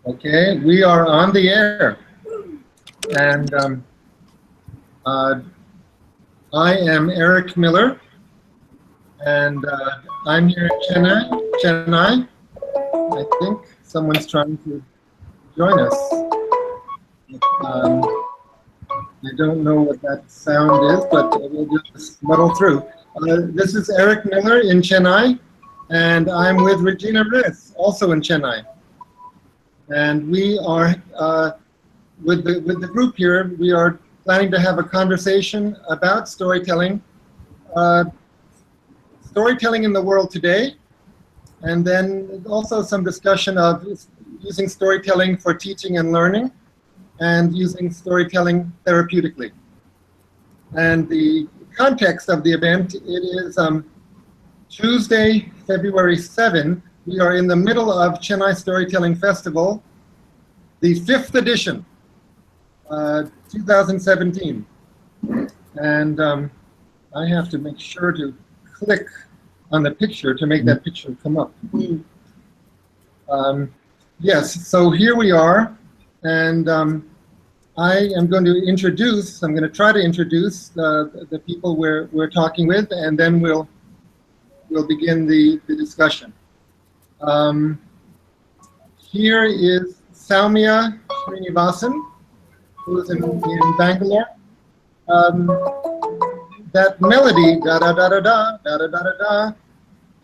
Okay, we are on the air, and I am Eric Miller, and I'm here in Chennai. I think someone's trying to join us. I don't know what that sound is, but we'll just muddle through. This is Eric Miller in Chennai, and I'm with Regina, also in Chennai. And we are, with the group here, we are planning to have a conversation about storytelling, storytelling in the world today, and then also some discussion of using storytelling for teaching and learning, and using storytelling therapeutically. And the context of the event, it is Tuesday, February 7. We are in the middle of Chennai Storytelling Festival, the 5th edition, 2017. And I have to make sure to click on the picture to make that picture come up. Yes, so here we are, and I am going to introduce, I'm going to try to introduce the people we're talking with, and then we'll begin the discussion. Here is Sowmya Srinivasan, who is in Bangalore. That melody, da-da-da-da-da, da-da-da-da-da,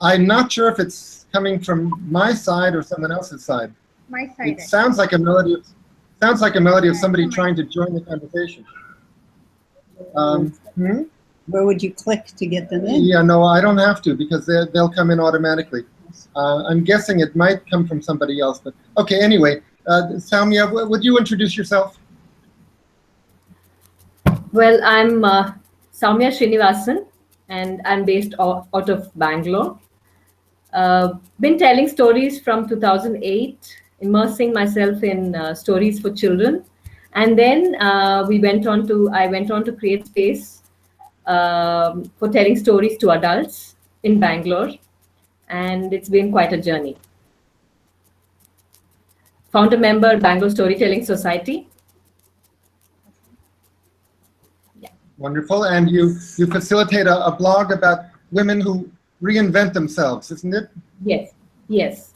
I'm not sure if it's coming from my side or someone else's side. My side. It sounds like a melody of somebody trying to join the conversation. Where would you click to get them in? Yeah, no, I don't have to, because they'll come in automatically. I'm guessing it might come from somebody else, but okay, anyway. Sowmya, would you introduce yourself? Well, I'm Sowmya Srinivasan, and I'm based out of Bangalore. Been telling stories from 2008, immersing myself in stories for children, and then I went on to create space for telling stories to adults in Bangalore, and it's been quite a journey. Founder member, Bangalore Storytelling Society. Yeah. Wonderful, and you facilitate a blog about women who reinvent themselves, isn't it? Yes, yes.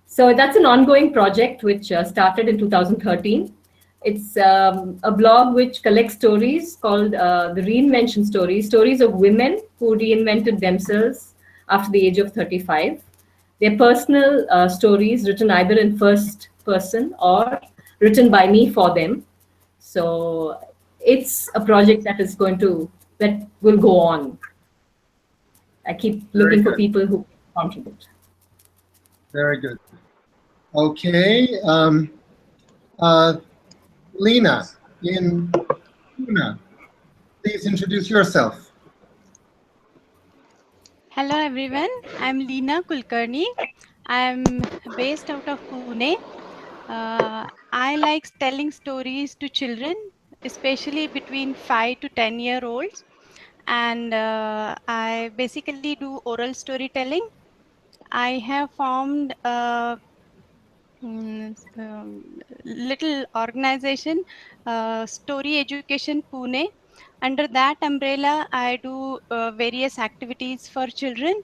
So that's an ongoing project which started in 2013. It's a blog which collects stories called the Reinvention Stories, stories of women who reinvented themselves after the age of 35. They're personal stories written either in first person or written by me for them. So it's a project that will go on. I keep looking for people who contribute. Very good. Okay. Leena in Pune, please introduce yourself. Hello everyone, I'm Leena Kulkarni. I'm based out of Pune. I like telling stories to children, especially between 5 to 10-year-olds. And I basically do oral storytelling. I have formed a little organization, Story Education Pune. Under that umbrella, I do various activities for children.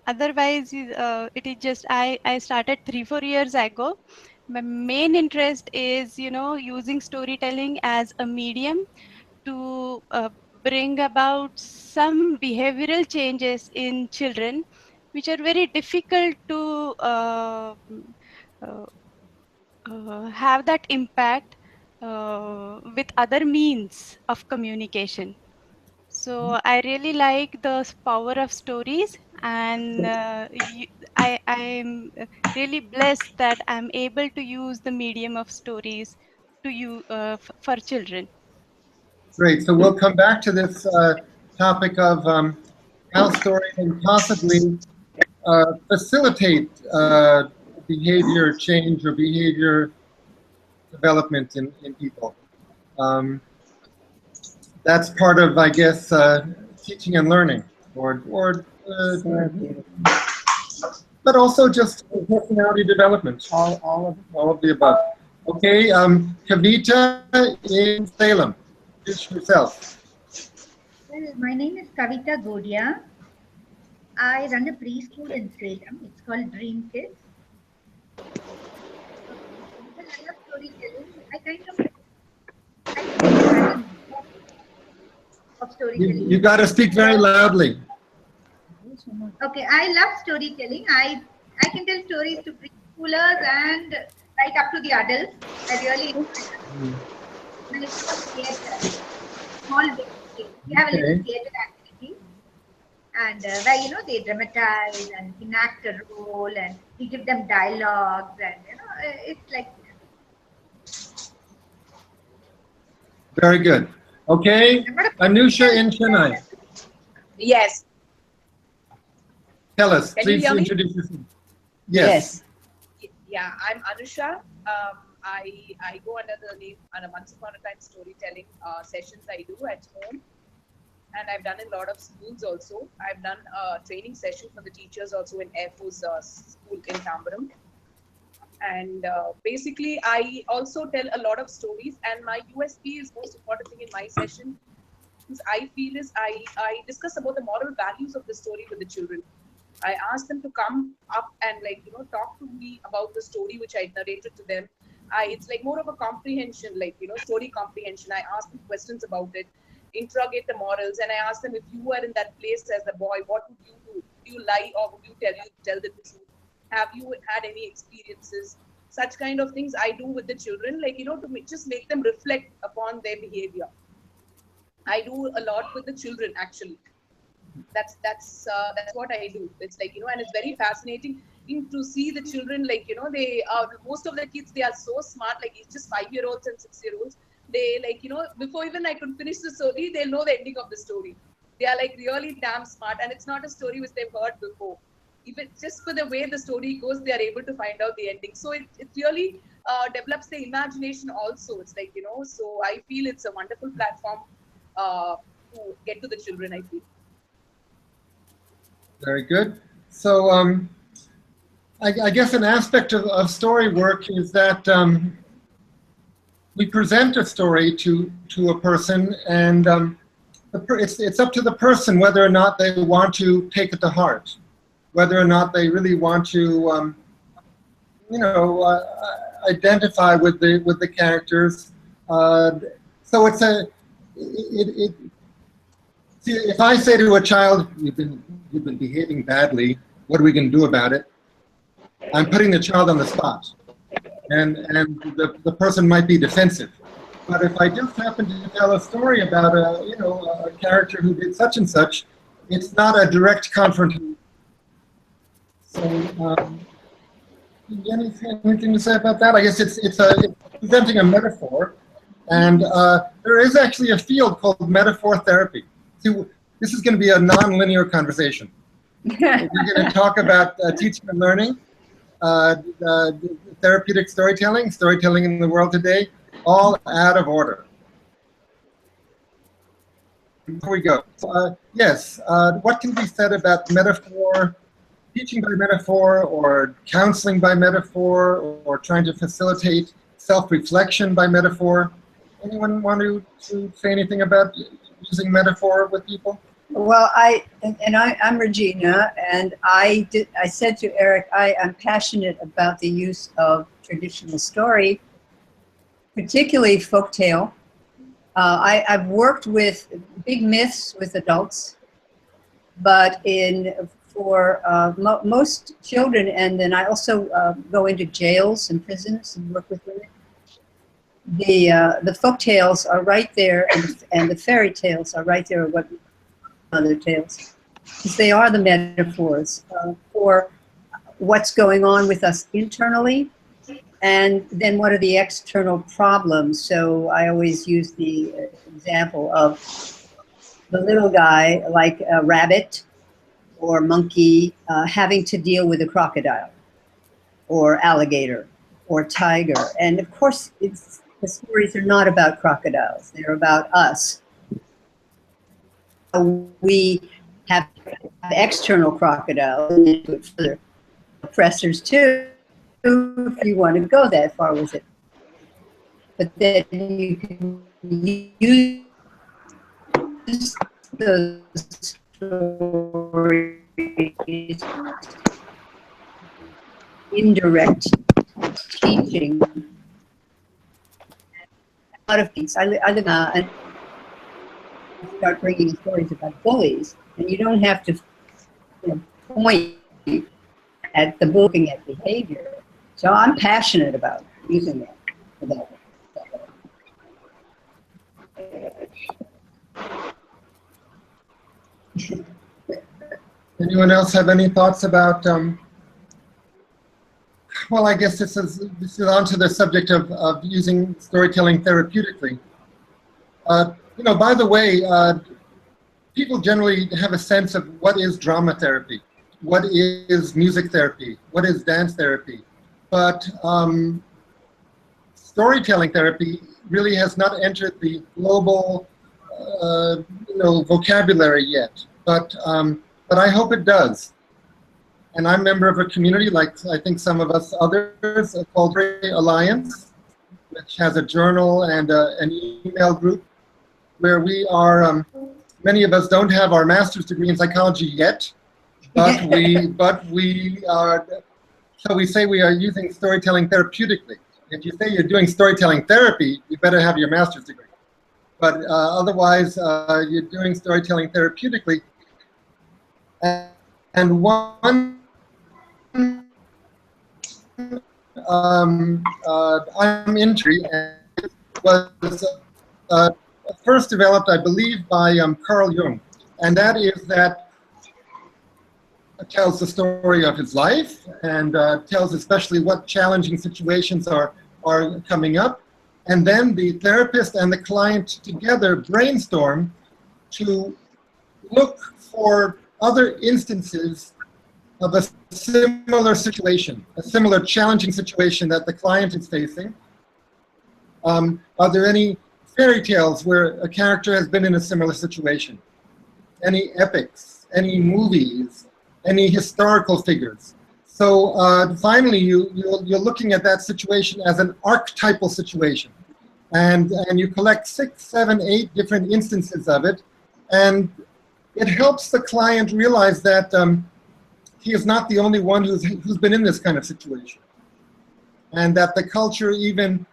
Otherwise, it is just I started 3-4 years ago. My main interest is, using storytelling as a medium to bring about some behavioral changes in children, which are very difficult to have that impact with other means of communication. So I really like the power of stories, and I'm really blessed that I'm able to use the medium of stories for children. Great. So we'll come back to this topic of how story can possibly facilitate behavior change or behavior development in people. That's part of, I guess, teaching and learning, or but also just personality development. All of the above. Okay, Kavitha in Salem. Introduce yourself. Well, my name is Kavitha Godya. I run a preschool in Salem. It's called Dream Kids. Well, I love storytelling. I had an of storytelling. You got to speak very loudly. Okay, I love storytelling. I can tell stories to preschoolers and right up to the adults. I really enjoy it. And it's called theatre, small big scale. We have a little theatre activity, and where they dramatize and enact a role, and we give them dialogues, and it's like. Very good. Okay, Anusha in Chennai. Yes. Tell us, Can please you hear me? introduce yourself. Yes. Yeah, I'm Anusha. I go under the name Once Upon a Time Storytelling sessions I do at home. And I've done a lot of schools also. I've done a training session for the teachers also in Air Force School in Tambaram. And basically, I also tell a lot of stories. And my USP is most important thing in my session. I feel is I discuss about the moral values of the story with the children. I ask them to come up and talk to me about the story which I narrated to them. It's like more of a comprehension, story comprehension. I ask them questions about it, interrogate the morals, and I ask them, if you were in that place as a boy, what would you do? Would you lie or would you tell them the truth? Have you had any experiences? Such kind of things I do with the children, to just make them reflect upon their behavior. I do a lot with the children actually. That's what I do. It's and it's very fascinating to see the children. They most of the kids, they are so smart. It's just 5-year-olds and 6-year-olds. They before even I could finish the story, they'll know the ending of the story. They are really damn smart, and it's not a story which they've heard before. Even just for the way the story goes, they are able to find out the ending. So it really develops the imagination also. It's so I feel it's a wonderful platform to get to the children, I feel. Very good. So I guess an aspect of story work is that we present a story to a person, and it's up to the person whether or not they want to take it to heart, whether or not they really want to identify with the characters. So it's see, if I say to a child, you've been behaving badly, what are we going to do about it? I'm putting the child on the spot, and the person might be defensive. But if I just happen to tell a story about a character who did such and such, it's not a direct confrontation. So, anything to say about that? I guess it's presenting a metaphor, and there is actually a field called metaphor therapy. See, this is going to be a non-linear conversation. We're going to talk about teaching and learning, therapeutic storytelling, storytelling in the world today, all out of order. Here we go. Yes, what can be said about metaphor, teaching by metaphor, or counseling by metaphor, or trying to facilitate self-reflection by metaphor? Anyone want to say anything about using metaphor with people? Well, I'm Regina, and I said to Eric, I'm passionate about the use of traditional story, particularly folktale. I've worked with big myths with adults, but for most children, and then I also go into jails and prisons and work with women. The folk tales are right there, and the fairy tales are right there. What other tales? Because they are the metaphors for what's going on with us internally, and then what are the external problems. So I always use the example of the little guy, like a rabbit or monkey, having to deal with a crocodile or alligator or tiger. And of course, the stories are not about crocodiles. They're about us. We have external crocodiles, and then do it further. oppressors too, if you want to go that far with it. But then you can use those stories, indirect teaching. A lot of things. I live and start bringing stories about bullies, and you don't have to point at the looking at behavior. So I'm passionate about using that for that. Anyone else have any thoughts about? Well, I guess this is on to the subject of using storytelling therapeutically. By the way, people generally have a sense of what is drama therapy, what is music therapy, what is dance therapy, but storytelling therapy really has not entered the global, vocabulary yet. But I hope it does. And I'm a member of a community, like I think some of us others, called Alliance, which has a journal and an email group where we are. Many of us don't have our master's degree in psychology yet, but we are. So we say we are using storytelling therapeutically. If you say you're doing storytelling therapy, you better have your master's degree. But otherwise, you're doing storytelling therapeutically. And one I'm intrigued was first developed, I believe, by Carl Jung, and that is that it tells the story of his life and tells especially what challenging situations are coming up, and then the therapist and the client together brainstorm to look for other instances of a similar situation, a similar challenging situation that the client is facing. Are there any fairy tales where a character has been in a similar situation? Any epics, any movies, any historical figures? So finally, you're looking at that situation as an archetypal situation. And you collect 6, 7, 8 different instances of it. And it helps the client realize that he is not the only one who's been in this kind of situation. And that the culture even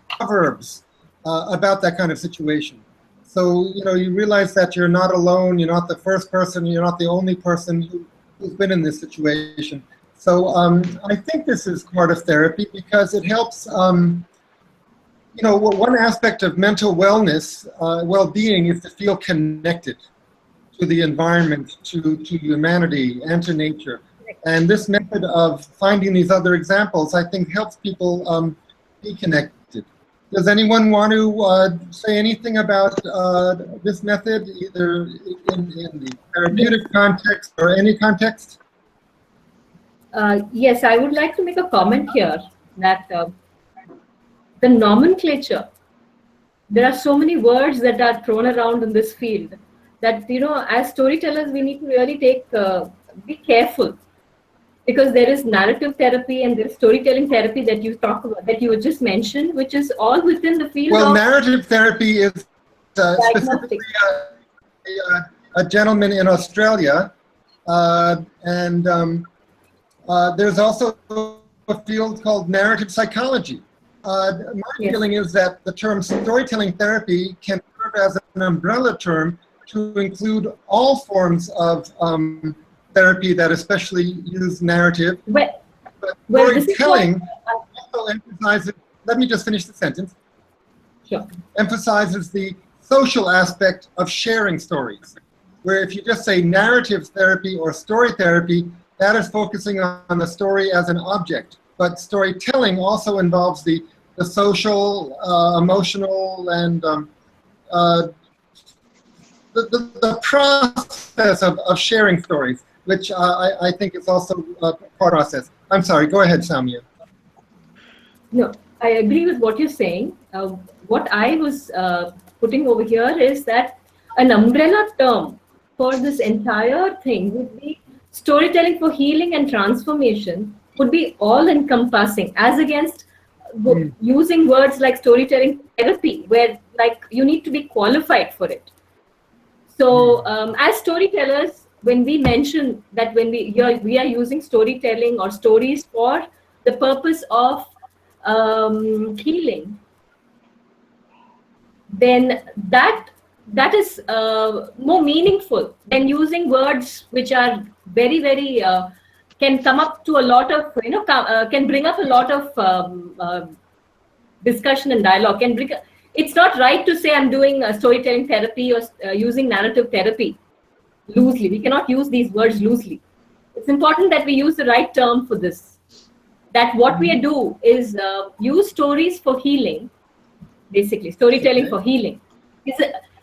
proverbs about that kind of situation. So, you realize that you're not alone, you're not the first person, you're not the only person who's been in this situation. So I think this is part of therapy because it helps, one aspect of mental wellness, well-being is to feel connected to the environment, to humanity, and to nature. And this method of finding these other examples, I think, helps people be connected. Does anyone want to say anything about this method, either in the therapeutic context or any context? Yes, I would like to make a comment here that the nomenclature, there are so many words that are thrown around in this field that, as storytellers, we need to really be careful, because there is narrative therapy and there is storytelling therapy that you talk about, that you just mentioned, which is all within the field of narrative therapy is specifically a gentleman in Australia, and there's also a field called narrative psychology. My feeling is that the term storytelling therapy can serve as an umbrella term to include all forms of therapy that especially use narrative. But storytelling also emphasizes, let me just finish the sentence. Sure. Emphasizes the social aspect of sharing stories, where if you just say narrative therapy or story therapy, that is focusing on the story as an object. But storytelling also involves the social, emotional, and the process of sharing stories, which I think is also a process. I'm sorry, go ahead, Sowmya. No, I agree with what you're saying. What I was putting over here is that an umbrella term for this entire thing would be storytelling for healing and transformation would be all encompassing, as against using words like storytelling therapy, where like you need to be qualified for it. So as storytellers, when we mention that when we are using storytelling or stories for the purpose of healing, then that is more meaningful than using words which are very, very can come up to a lot of, can bring up a lot of discussion and dialogue. It's not right to say I'm doing storytelling therapy or using narrative therapy loosely. We cannot use these words loosely. It's important that we use the right term for this. That what we do is use stories for healing, basically storytelling for healing.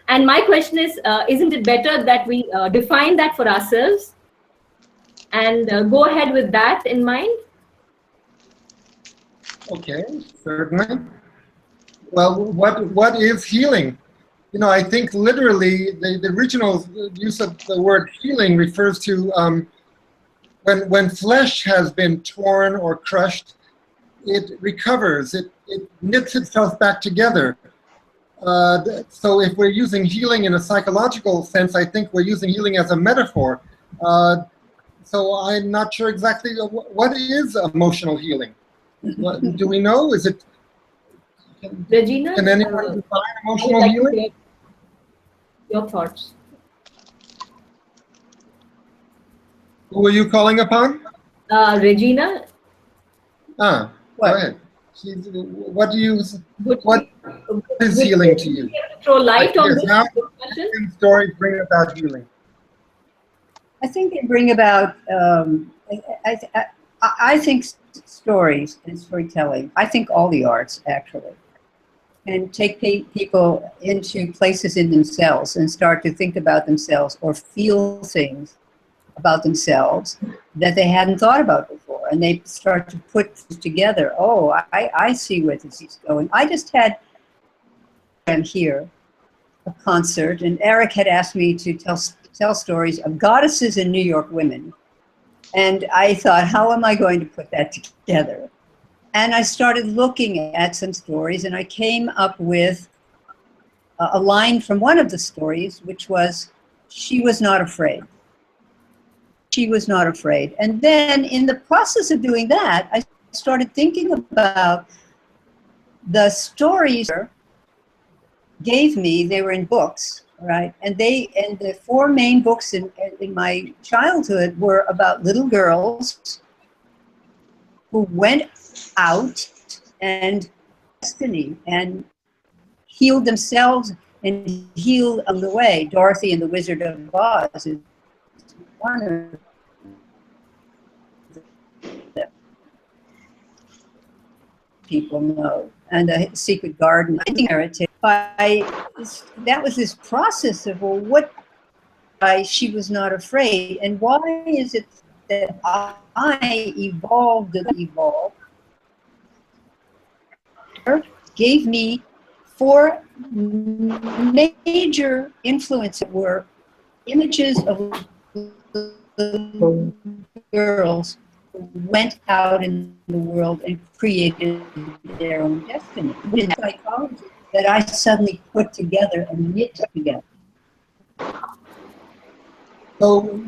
And my question is, isn't it better that we define that for ourselves and go ahead with that in mind? Okay, certainly. Well, what is healing? I think literally the original use of the word healing refers to when flesh has been torn or crushed, it recovers, it knits itself back together. So if we're using healing in a psychological sense, I think we're using healing as a metaphor. So I'm not sure exactly what is emotional healing. Do we know? Is it? Regina, can anyone define emotional healing? Your thoughts. Who are you calling upon? Regina. Go ahead. What is healing to you? Throw light on this how discussion. can stories bring about healing? I think they bring about, I think stories and storytelling, I think all the arts actually, can take people into places in themselves and start to think about themselves or feel things about themselves that they hadn't thought about before. And they start to put together, oh, I see where this is going. I just had here a concert, and Eric had asked me to tell stories of goddesses and New York women. And I thought, how am I going to put that together? And I started looking at some stories, and I came up with a line from one of the stories, which was, she was not afraid. She was not afraid. And then in the process of doing that, I started thinking about the stories gave me. They were in books, right? And the four main books in my childhood were about little girls who went out and destiny and healed themselves and healed on the way. Dorothy and the Wizard of Oz is one of the people know. And the Secret Garden, I think that was this process of, well, why she was not afraid, and why is it that I evolved, gave me four major influences that were images of little girls who went out in the world and created their own destiny. In psychology, that I suddenly put together and knit together. So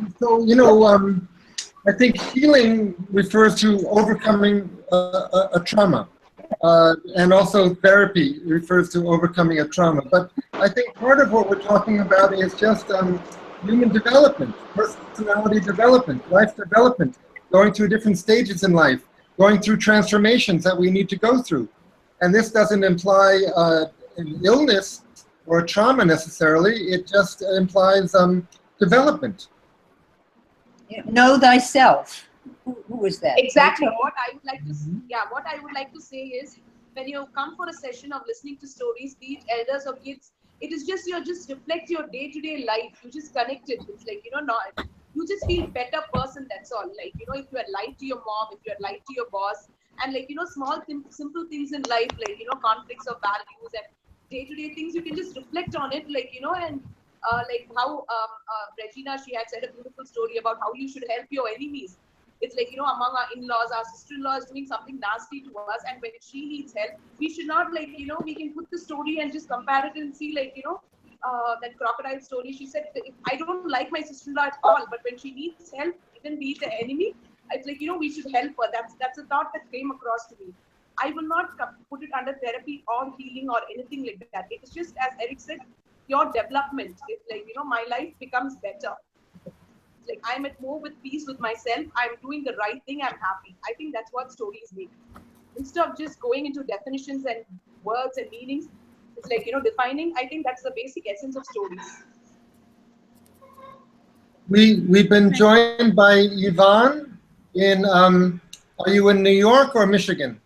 I think healing refers to overcoming a trauma. And also therapy refers to overcoming a trauma. But I think part of what we're talking about is just human development, personality development, life development, going through different stages in life, going through transformations that we need to go through. And this doesn't imply an illness or a trauma necessarily, it just implies development. Know thyself. Who is that? Exactly. What I would like to what I would like to say is, when you come for a session of listening to stories, be it elders or kids, it is just you just reflect your day-to-day life. You just connect it. It's like, not, you just feel better person. That's all. Like, if you had lied to your mom, if you had lied to your boss, and like, small simple things in life, like, conflicts of values and day-to-day things, you can just reflect on it, like, and like how Regina, she had said a beautiful story about how you should help your enemies. It's like, among our in-laws, our sister-in-law is doing something nasty to us, and when she needs help, we should not, like, we can put the story and just compare it and see, like, that crocodile story. She said, I don't like my sister-in-law at all, but when she needs help, even be it the enemy, it's like, we should help her. That's a thought that came across to me. I will not put it under therapy or healing or anything like that. It's just, as Eric said, your development. It's like, my life becomes better. It's like I'm at more with peace with myself. I'm doing the right thing. I'm happy. I think that's what stories make. Instead of just going into definitions and words and meanings, it's like, defining. I think that's the basic essence of stories. We've been joined by Yvonne in, are you in New York or Michigan?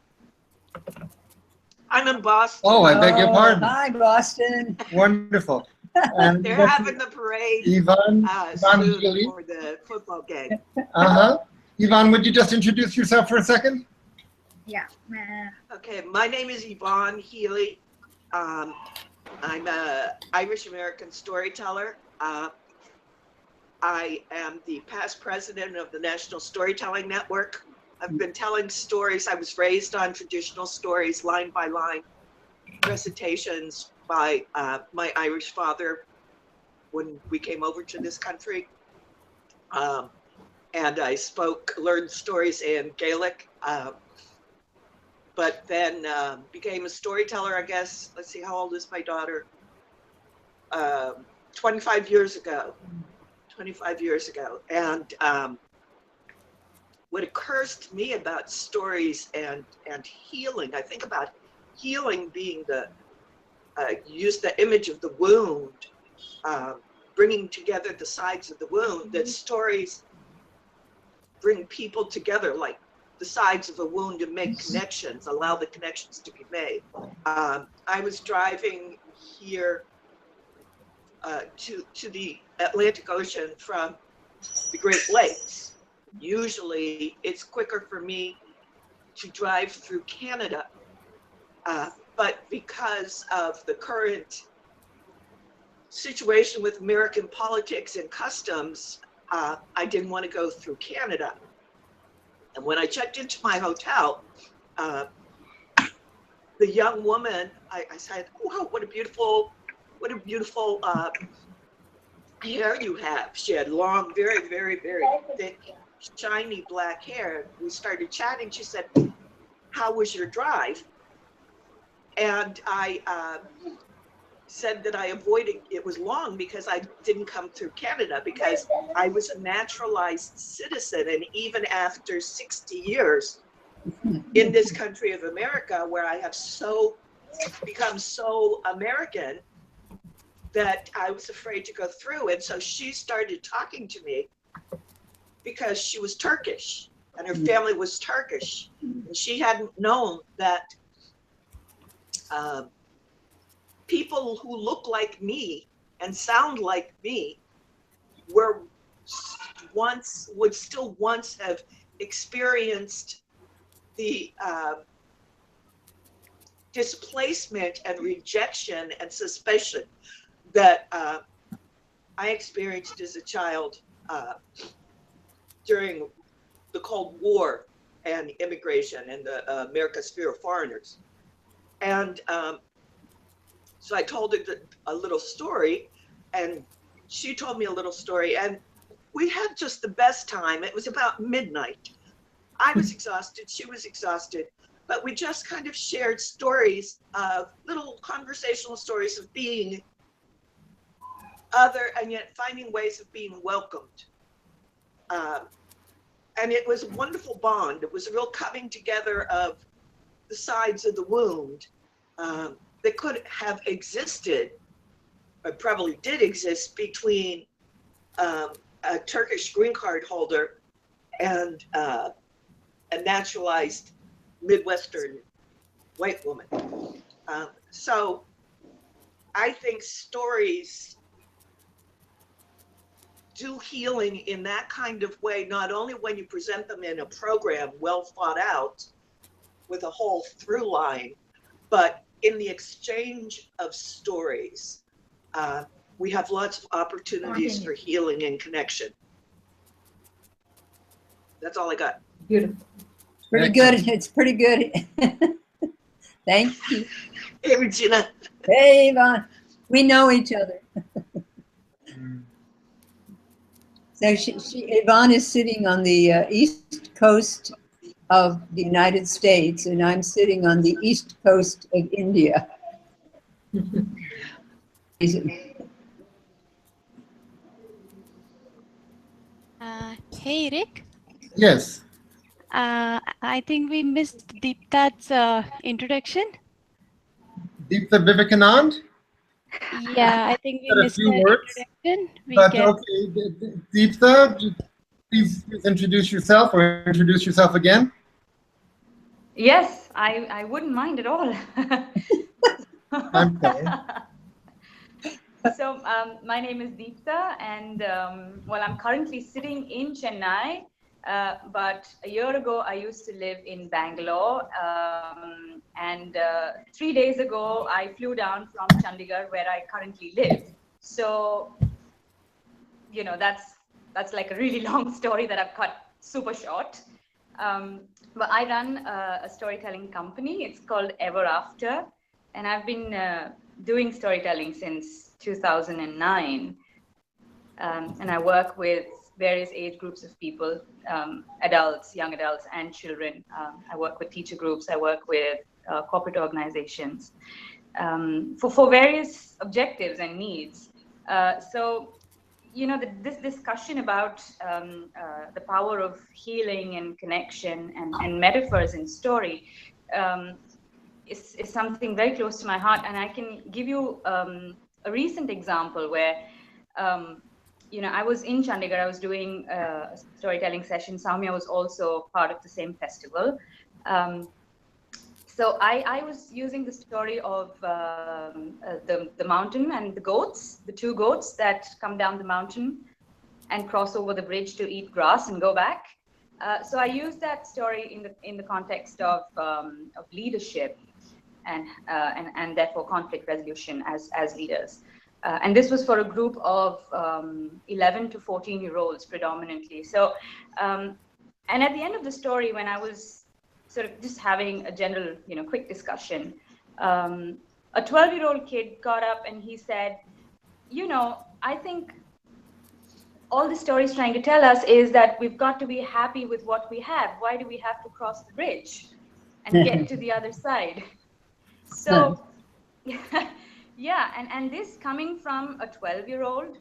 I'm in Boston. Oh, I beg your pardon. Hi, Boston. Wonderful. And They're having the parade Yvonne soon Healy. for the football game. Yvonne, would you just introduce yourself for a second? Yeah. Okay, my name is Yvonne Healy. I'm an Irish-American storyteller. I am the past president of the National Storytelling Network. I've been telling stories. I was raised on traditional stories, line by line, recitations by my Irish father when we came over to this country. And I learned stories in Gaelic, but then became a storyteller, I guess. Let's see, how old is my daughter? 25 years ago. 25 years ago. And what occurs to me about stories and healing, I think about healing being use the image of the wound, bringing together the sides of the wound, that stories bring people together like the sides of a wound and make connections, allow the connections to be made. I was driving here to the Atlantic Ocean from the Great Lakes. Usually it's quicker for me to drive through Canada, but because of the current situation with American politics and customs, I didn't want to go through Canada. And when I checked into my hotel, the young woman, I said, "Wow, what a beautiful hair you have." She had long, very, very, very thick, shiny black hair. We started chatting. She said, "How was your drive?" And I said that I avoided, it was long because I didn't come through Canada because I was a naturalized citizen. And even after 60 years in this country of America, where I have become so American that I was afraid to go through. And so she started talking to me because she was Turkish and her family was Turkish. And she hadn't known that people who look like me and sound like me would still once have experienced the displacement and rejection and suspicion that I experienced as a child during the Cold War and immigration and the America's fear of foreigners. And so I told her a little story, and she told me a little story, and we had just the best time. It was about midnight. I was exhausted, she was exhausted, but we just kind of shared stories of little conversational stories of being other and yet finding ways of being welcomed. And it was a wonderful bond. It was a real coming together of the sides of the wound that could have existed, or probably did exist, between a Turkish green card holder and a naturalized Midwestern white woman. So I think stories do healing in that kind of way, not only when you present them in a program well thought out with a whole through line, but in the exchange of stories. we have lots of opportunities for healing and connection. That's all I got. Beautiful. Pretty good. It's pretty good. Thank you. Hey, Regina. Hey, Yvonne. We know each other. So Yvonne is sitting on the east coast of the United States, and I'm sitting on the east coast of India. Hey, Rick. Yes. I think we missed Deeptha's introduction. Deeptha Vivekanand. Yeah, I think we Said a missed few the words, introduction. We but can. okay, Deeptha, please introduce yourself or introduce yourself again. Yes, I wouldn't mind at all. I'm sorry. So my name is Deeptha, and well, I'm currently sitting in Chennai, but a year ago I used to live in Bangalore, and 3 days ago I flew down from Chandigarh, where I currently live. So, you know, that's like a really long story that I've cut super short. But I run a storytelling company. It's called Ever After, and I've been doing storytelling since 2009. And I work with various age groups of people, adults, young adults, and children. I work with teacher groups. I work with corporate organizations for various objectives and needs. So, you know, this discussion about the power of healing and connection and metaphors in story is something very close to my heart. And I can give you a recent example where, you know, I was in Chandigarh, I was doing a storytelling session. Sowmya was also part of the same festival. So I was using the story of the mountain and the goats, the two goats that come down the mountain and cross over the bridge to eat grass and go back. So I used that story in the context of leadership and therefore conflict resolution as leaders. And this was for a group of 11 to 14-year-olds predominantly. So, and at the end of the story, when I was sort of just having a general, you know, quick discussion, a 12-year-old kid got up and he said, you know, I think all the story is trying to tell us is that we've got to be happy with what we have. Why do we have to cross the bridge and get to the other side? So, yeah, and this coming from a 12-year-old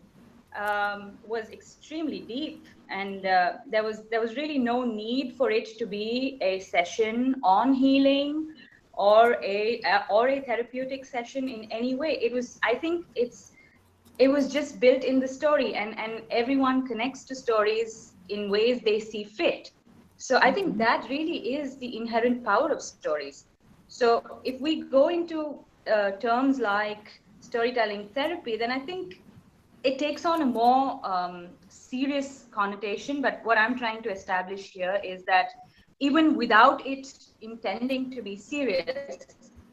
was extremely deep, and there was really no need for it to be a session on healing or a therapeutic session in any way. It was, I think it was just built in the story, and everyone connects to stories in ways they see fit. So I think that really is the inherent power of stories. So if we go into terms like storytelling therapy, then I think it takes on a more serious connotation. But what I'm trying to establish here is that even without it intending to be serious,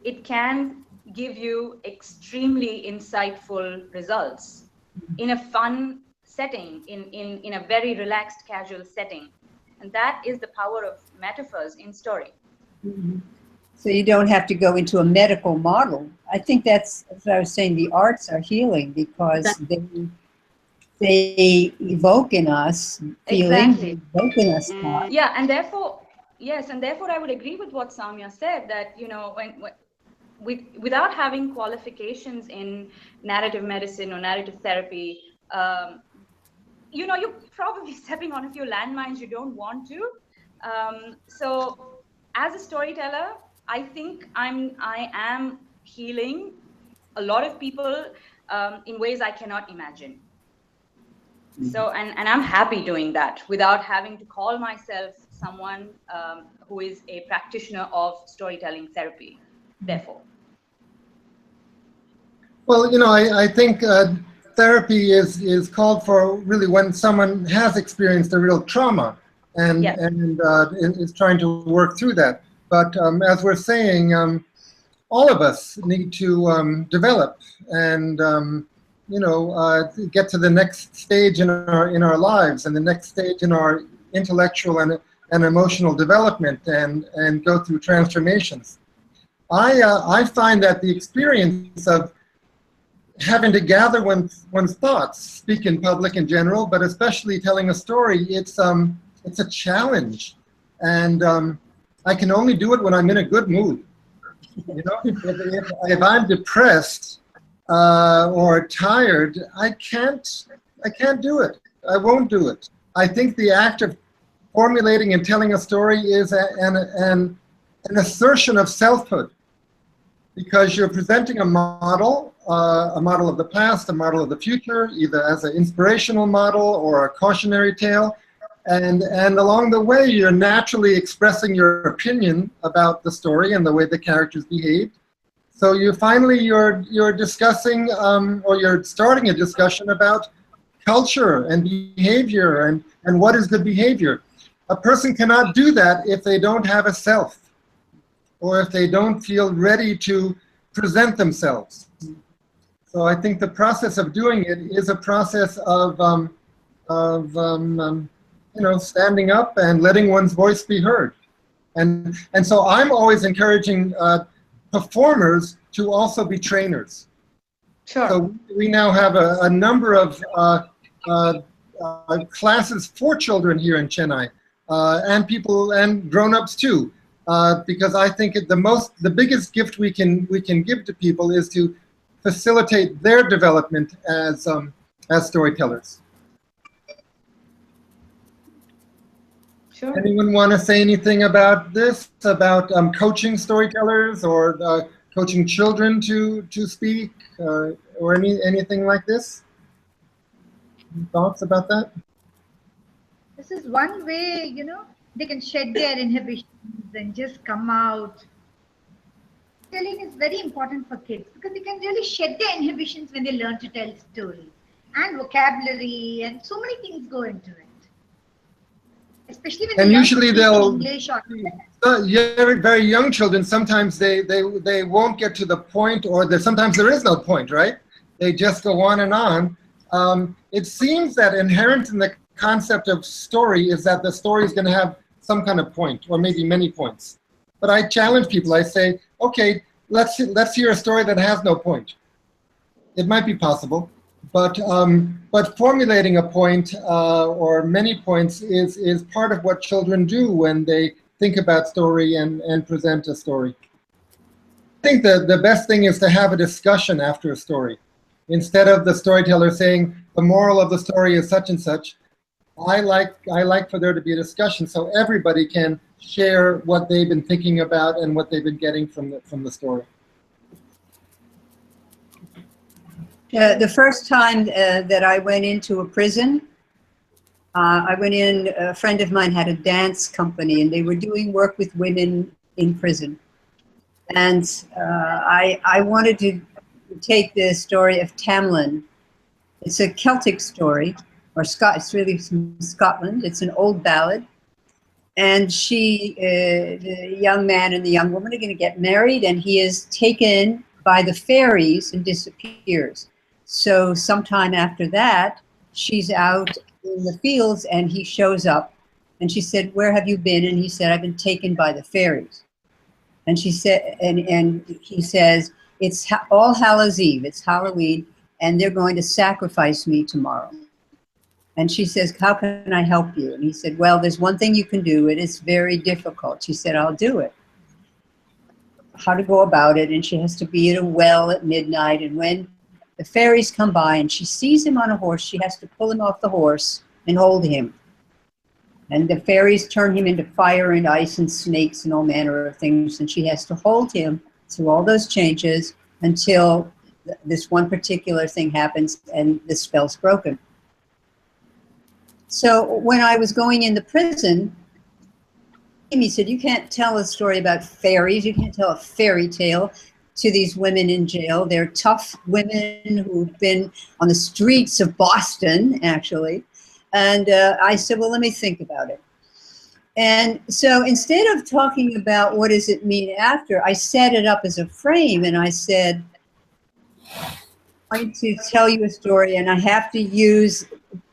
it can give you extremely insightful results in a fun setting, in a very relaxed, casual setting. And that is the power of metaphors in story. Mm-hmm. So you don't have to go into a medical model. I think that's what I was saying. The arts are healing because they evoke in us feelings, exactly. evoke in us thoughts. Yeah, and therefore, yes, and therefore I would agree with what Sowmya said, that, you know, without having qualifications in narrative medicine or narrative therapy, you know, you're probably stepping on a few landmines you don't want to. So as a storyteller, I think I am healing a lot of people in ways I cannot imagine. So, and I'm happy doing that without having to call myself someone who is a practitioner of storytelling therapy, therefore. Well, you know, I think therapy is called for really when someone has experienced a real trauma and Yes. and is trying to work through that. But as we're saying, all of us need to develop and get to the next stage in our lives and the next stage in our intellectual and emotional development and go through transformations. I find that the experience of having to gather one's thoughts, speak in public in general, but especially telling a story, it's a challenge, and I can only do it when I'm in a good mood. If I'm depressed or tired, I can't do it. I won't do it. I think the act of formulating and telling a story is an assertion of selfhood, because you're presenting a model of the past, a model of the future, either as an inspirational model or a cautionary tale, and along the way you're naturally expressing your opinion about the story and the way the characters behaved. So you're discussing or you're starting a discussion about culture and behavior and what is good behavior. A person cannot do that if they don't have a self, or if they don't feel ready to present themselves. So I think the process of doing it is a process of standing up and letting one's voice be heard. And so I'm always encouraging performers to also be trainers. Sure. So we now have a number of classes for children here in Chennai, and people and grown-ups too. Because I think the biggest gift we can give to people is to facilitate their development as storytellers. Sure. Anyone want to say anything about this? About coaching storytellers or coaching children to speak or anything like this? Any thoughts about that? This is one way, they can shed their inhibitions and just come out. Telling is very important for kids because they can really shed their inhibitions when they learn to tell stories, and vocabulary and so many things go into it. Especially when they usually they'll English or very young children, sometimes they won't get to the point, or sometimes there is no point, right? They just go on and on. It seems that inherent in the concept of story is that the story is going to have some kind of point, or maybe many points. But I challenge people. I say, okay, let's hear a story that has no point. It might be possible, but formulating a point or many points is part of what children do when they think about story and present a story. I think the best thing is to have a discussion after a story. Instead of the storyteller saying, the moral of the story is such and such, I like for there to be a discussion so everybody can share what they've been thinking about and what they've been getting from the story. The first time that I went into a prison, a friend of mine had a dance company and they were doing work with women in prison. And I wanted to take the story of Tamlin. It's a Celtic story, or it's really from Scotland. It's an old ballad. And the young man and the young woman are going to get married, and he is taken by the fairies and disappears. So sometime after that, she's out in the fields and he shows up. And she said, "Where have you been?" And he said, "I've been taken by the fairies." And she said, and he says, "It's All Hallows Eve, it's Halloween, and they're going to sacrifice me tomorrow." And she says, "How can I help you?" And he said, "Well, there's one thing you can do. It is very difficult." She said, "I'll do it." How to go about it, and she has to be at a well at midnight, and when the fairies come by and she sees him on a horse, she has to pull him off the horse and hold him. And the fairies turn him into fire and ice and snakes and all manner of things, and she has to hold him through all those changes until this one particular thing happens and the spell's broken. So when I was going in the prison, he said, "You can't tell a story about fairies. You can't tell a fairy tale to these women in jail. They're tough women who've been on the streets of Boston, actually." And I said, "Well, let me think about it." And so instead of talking about what does it mean after, I set it up as a frame, and I said, going to tell you a story, and I have to use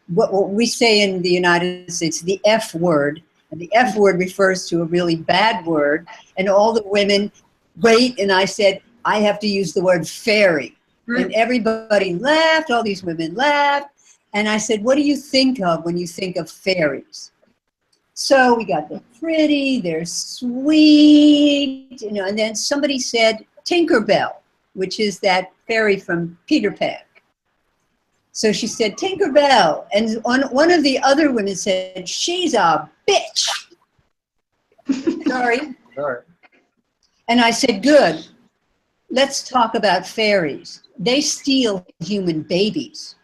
what we say in the United States, the F word. And the F word refers to a really bad word. And all the women, wait, and I said, I have to use the word fairy. And everybody laughed, all these women laughed. And I said, what do you think of when you think of fairies? So we got they're pretty, they're sweet, you know, and then somebody said Tinkerbell, which is that fairy from Peter Pan. So she said Tinkerbell, and one of the other women said, she's a bitch. Sorry. And I said, good, let's talk about fairies. They steal human babies.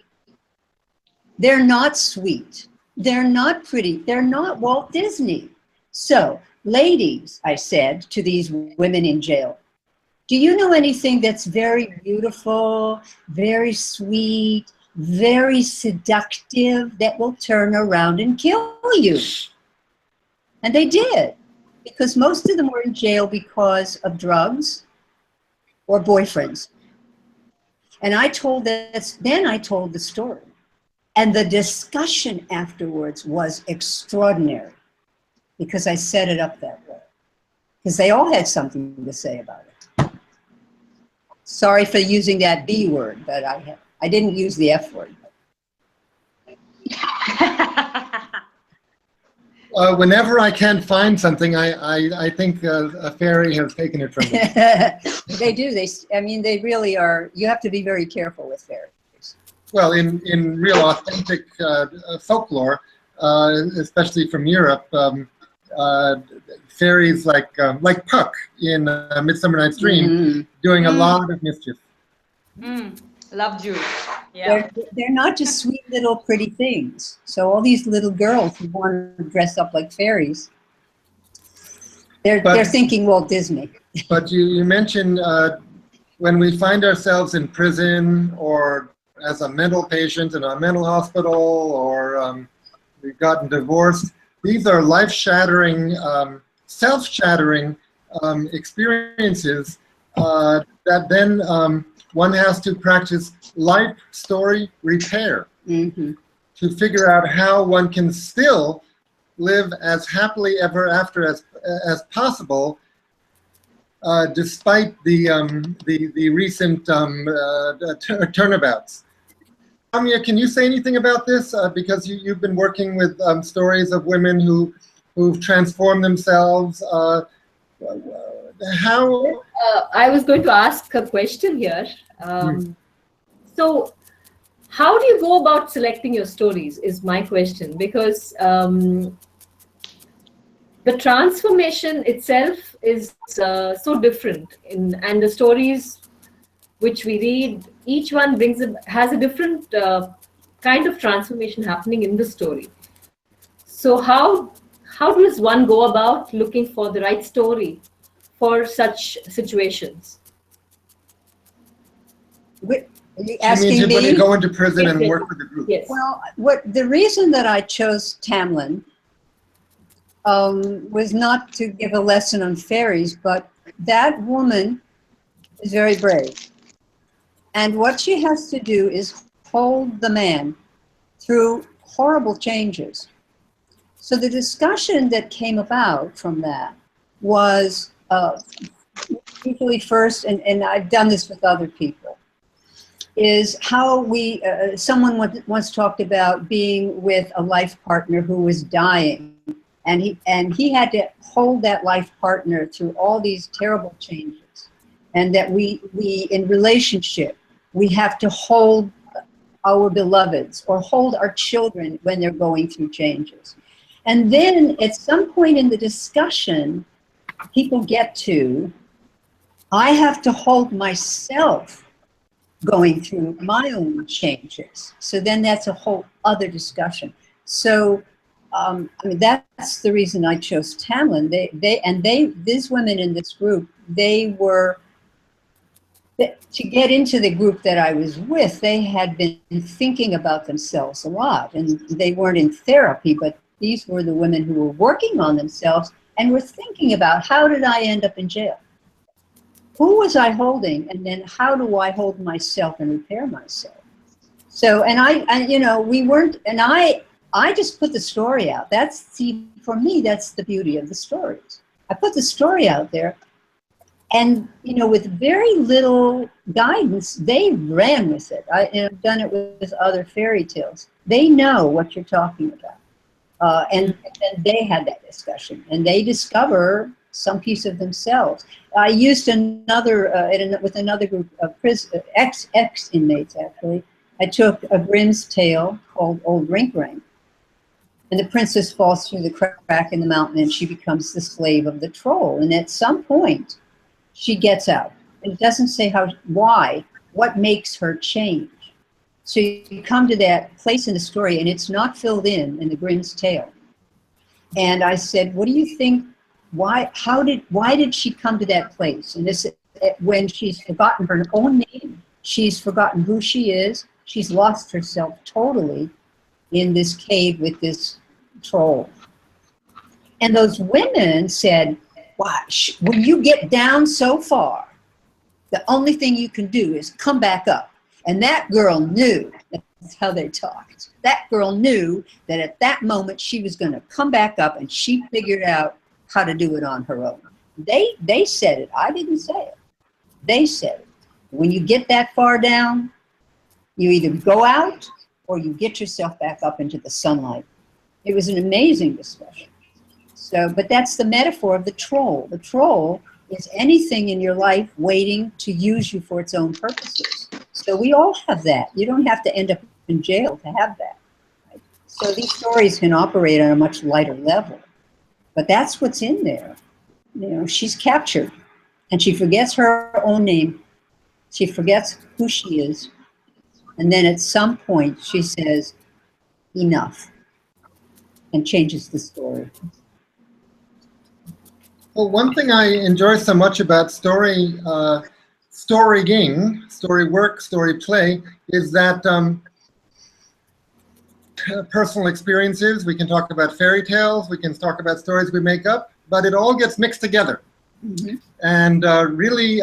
They're not sweet. They're not pretty. They're not Walt Disney. So, ladies, I said to these women in jail, do you know anything that's very beautiful, very sweet, very seductive that will turn around and kill you? And they did, because most of them were in jail because of drugs or boyfriends. And I told this, then I told the story. And the discussion afterwards was extraordinary because I set it up that way. Because they all had something to say about it. Sorry for using that B word, but I didn't use the F word. Whenever I can't find something, I think a fairy has taken it from me. They do. I mean, they really are. You have to be very careful with fairies. Well, in real authentic folklore, especially from Europe, fairies like Puck in Midsummer Night's Dream, doing a lot of mischief. Love Jew. Yeah. They're not just sweet little pretty things. So all these little girls who want to dress up like fairies, they're thinking Walt Disney. But you mentioned when we find ourselves in prison or as a mental patient in a mental hospital, or we've gotten divorced. These are life-shattering, self-shattering experiences that then one has to practice life story repair to figure out how one can still live as happily ever after as possible, despite the recent turnabouts. Sowmya, can you say anything about this? Because you've been working with stories of women who've transformed themselves. How? I was going to ask a question here. So, how do you go about selecting your stories? Is my question, because the transformation itself is so different, and the stories which we read, each one has a different kind of transformation happening in the story. So how does one go about looking for the right story for such situations? Are you asking me? When you go into prison and work with the group? Yes. Well, the reason that I chose Tamlin was not to give a lesson on fairies, but that woman is very brave. And what she has to do is hold the man through horrible changes. So the discussion that came about from that was usually first, and I've done this with other people, is how we, someone once talked about being with a life partner who was dying, and he had to hold that life partner through all these terrible changes, and that we in relationship, we have to hold our beloveds or hold our children when they're going through changes. And then at some point in the discussion, people get to, I have to hold myself going through my own changes. So then that's a whole other discussion. So I mean, that's the reason I chose Tamlin. These women in this group, to get into the group that I was with, they had been thinking about themselves a lot, and they weren't in therapy, but these were the women who were working on themselves and were thinking about, how did I end up in jail? who was I holding? And then how do I hold myself and repair myself? So, and you know, we weren't, and I just put the story out. See, for me, that's the beauty of the stories. I put the story out there, and, you know, with very little guidance, they ran with it. I've done it with other fairy tales. They know what you're talking about. And they had that discussion, and they discover some piece of themselves. I used another, with another group of ex-inmates, actually. I took a Grimm's tale called Old Rink Rank. And the princess falls through the crack in the mountain, and she becomes the slave of the troll. And at some point, she gets out. It doesn't say why, what makes her change. So you come to that place in the story, and it's not filled in the Grimm's tale. And I said, what do you think? Why did she come to that place? And this, when she's forgotten her own name, she's forgotten who she is. She's lost herself totally in this cave with this troll. And those women said, watch, when you get down so far, the only thing you can do is come back up. And that girl knew, that's how they talked. That girl knew that at that moment she was going to come back up, and she figured out how to do it on her own. They said it. I didn't say it. They said it. When you get that far down, you either go out or you get yourself back up into the sunlight. It was an amazing discussion. So, but that's the metaphor of the troll. The troll is anything in your life waiting to use you for its own purposes. So we all have that. You don't have to end up in jail to have that. Right? So these stories can operate on a much lighter level. But that's what's in there. You know, she's captured, and she forgets her own name. She forgets who she is. And then at some point she says, enough, and changes the story. Well, one thing I enjoy so much about storying, story work, story play, is that personal experiences. We can talk about fairy tales, we can talk about stories we make up, but it all gets mixed together. Mm-hmm. And really,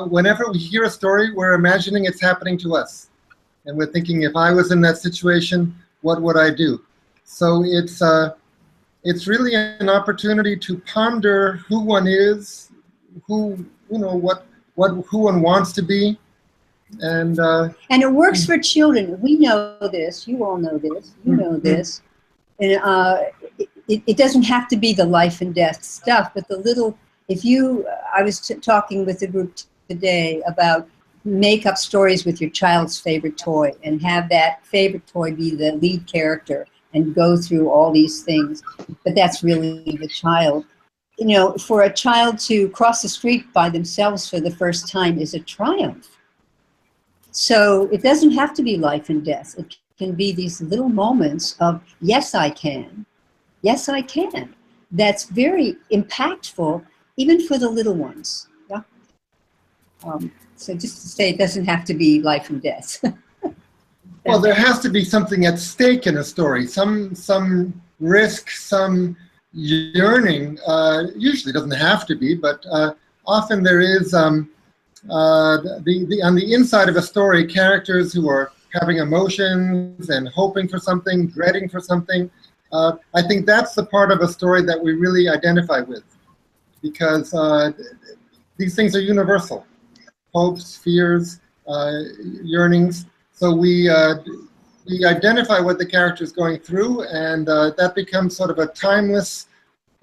whenever we hear a story, we're imagining it's happening to us. And we're thinking, if I was in that situation, what would I do? So it's really an opportunity to ponder who one is, who one wants to be, and it works for children. We know this. You all know this. You know this. And it doesn't have to be the life and death stuff, but the little. I was talking with a group today about make up stories with your child's favorite toy and have that favorite toy be the lead character and go through all these things. But that's really the child. You know, for a child to cross the street by themselves for the first time is a triumph. So it doesn't have to be life and death. It can be these little moments of, yes, I can. Yes, I can. That's very impactful, even for the little ones. Yeah. So just to say, it doesn't have to be life and death. Well, there has to be something at stake in a story, some risk, some yearning. Usually doesn't have to be, but often there is on the inside of a story, characters who are having emotions and hoping for something, dreading for something. I think that's the part of a story that we really identify with, because these things are universal. Hopes, fears, yearnings. So we identify what the character is going through, and that becomes sort of a timeless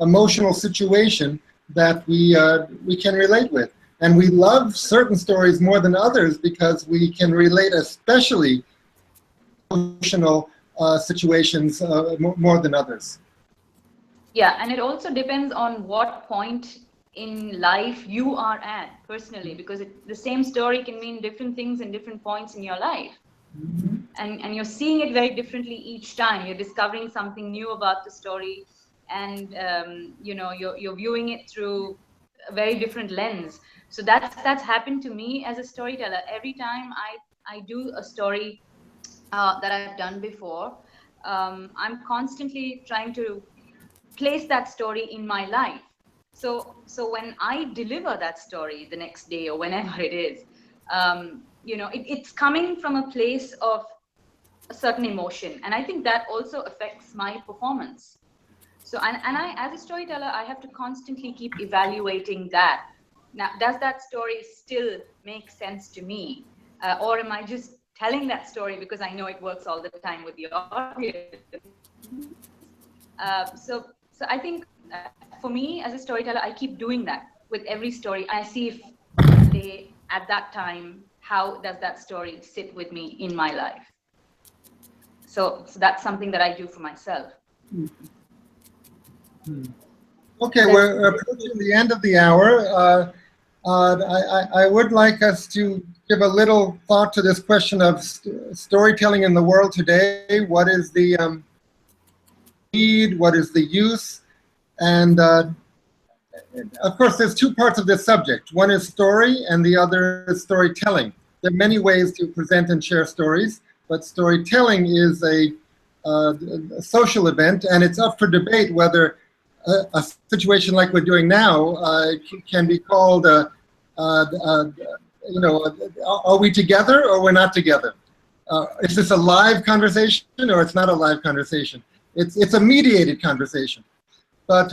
emotional situation that we can relate with. And we love certain stories more than others because we can relate especially emotional situations more than others. Yeah, and it also depends on what point in life you are at personally, because the same story can mean different things in different points in your life. Mm-hmm. And you're seeing it very differently each time. You're discovering something new about the story, and you're viewing it through a very different lens. So that's happened to me as a storyteller. Every time I do a story that I've done before, I'm constantly trying to place that story in my life. So when I deliver that story the next day or whenever it is, it's coming from a place of a certain emotion, and I think that also affects my performance. So and I, as a storyteller, I have to constantly keep evaluating that. Now, does that story still make sense to me, or am I just telling that story because I know it works all the time with the audience? So I think for me as a storyteller, I keep doing that with every story. I see if they, at that time, how does that story sit with me in my life? So that's something that I do for myself. Okay, we're approaching the end of the hour. I would like us to give a little thought to this question of storytelling in the world today. What is the need? What is the use? And of course, there's two parts of this subject. One is story, and the other is storytelling. There are many ways to present and share stories, but storytelling is a social event, and it's up for debate whether a situation like we're doing now can be called, are we together or we're not together? Is this a live conversation or it's not a live conversation? It's a mediated conversation. But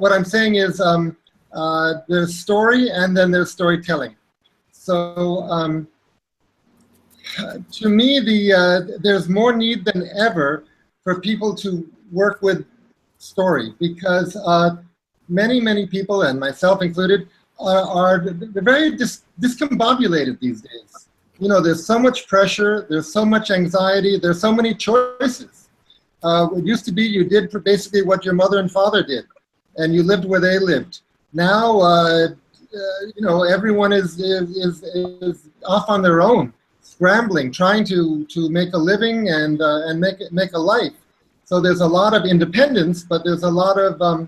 what I'm saying is there's story and then there's storytelling. So to me, there's more need than ever for people to work with story, because many people, and myself included, are very discombobulated these days. You know, there's so much pressure, there's so much anxiety, there's so many choices. It used to be you did basically what your mother and father did, and you lived where they lived. Now, everyone is off on their own, scrambling, trying to make a living and make a life. So there's a lot of independence, but there's a lot of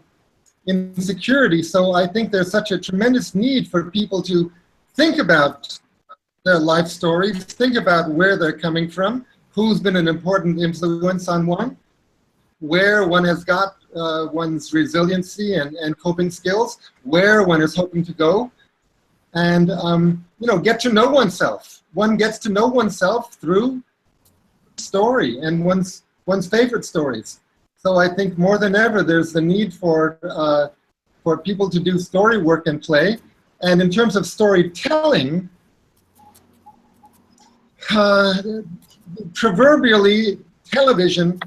insecurity. So I think there's such a tremendous need for people to think about their life stories, think about where they're coming from, who's been an important influence on one, where one has got one's resiliency and coping skills, where one is hoping to go, and get to know oneself. One gets to know oneself through story and one's favorite stories. So I think more than ever, there's the need for people to do story work and play. And in terms of storytelling, proverbially, television,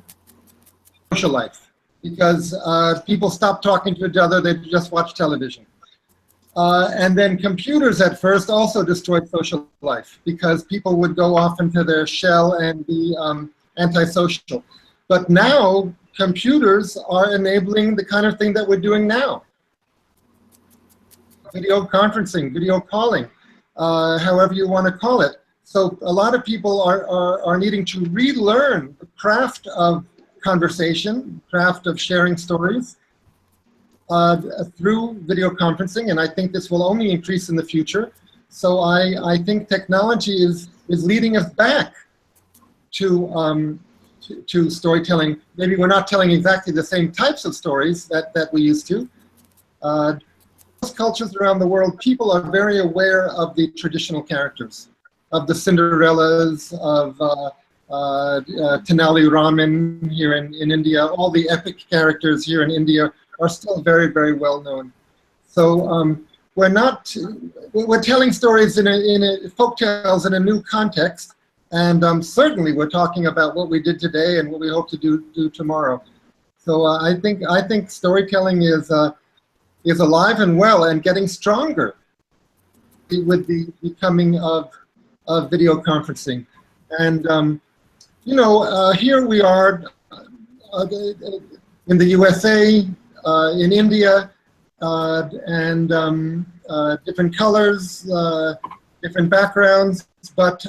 social life, because people stop talking to each other, they just watch television. And then computers at first also destroyed social life, because people would go off into their shell and be antisocial. But now, computers are enabling the kind of thing that we're doing now. Video conferencing, video calling, however you want to call it. So a lot of people are needing to relearn the craft of conversation, craft of sharing stories through video conferencing, and I think this will only increase in the future. So I think technology is leading us back to storytelling. Maybe we're not telling exactly the same types of stories that we used to. Most cultures around the world, people are very aware of the traditional characters, of the Cinderellas, of Tenali Raman here in India. All the epic characters here in India are still very, very well known. So we're telling stories in folk tales in a new context. And certainly we're talking about what we did today and what we hope to do tomorrow. So I think storytelling is alive and well and getting stronger with the coming of video conferencing. And here we are in the USA, in India, and different colors, different backgrounds, but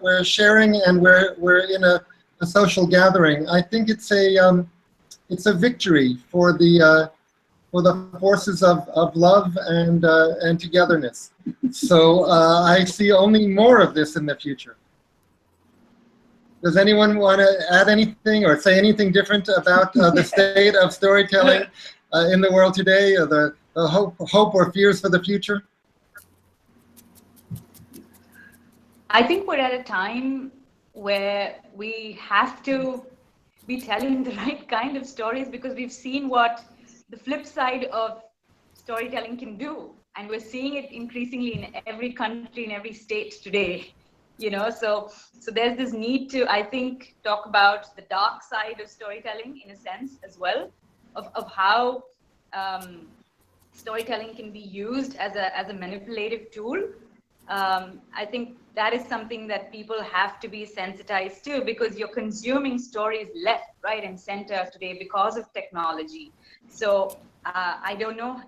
we're sharing and we're in a social gathering. I think it's a victory for the forces of love and togetherness. So I see only more of this in the future. Does anyone want to add anything or say anything different about the state of storytelling in the world today, or the hope or fears for the future? I think we're at a time where we have to be telling the right kind of stories, because we've seen what the flip side of storytelling can do, and we're seeing it increasingly in every country, in every state today. So there's this need to, I think, talk about the dark side of storytelling in a sense as well, of how storytelling can be used as a manipulative tool. I think that is something that people have to be sensitized to, because you're consuming stories left, right, and center today because of technology. So I don't know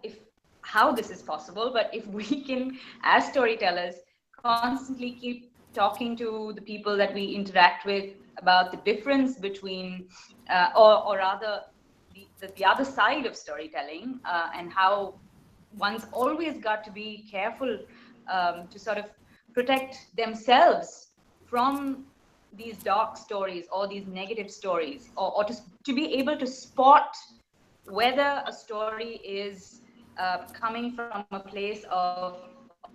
how this is possible, but if we can, as storytellers, constantly keep talking to the people that we interact with about the difference between, or rather, the other side of storytelling, and how one's always got to be careful to sort of protect themselves from these dark stories or these negative stories, or to be able to spot whether a story is coming from a place of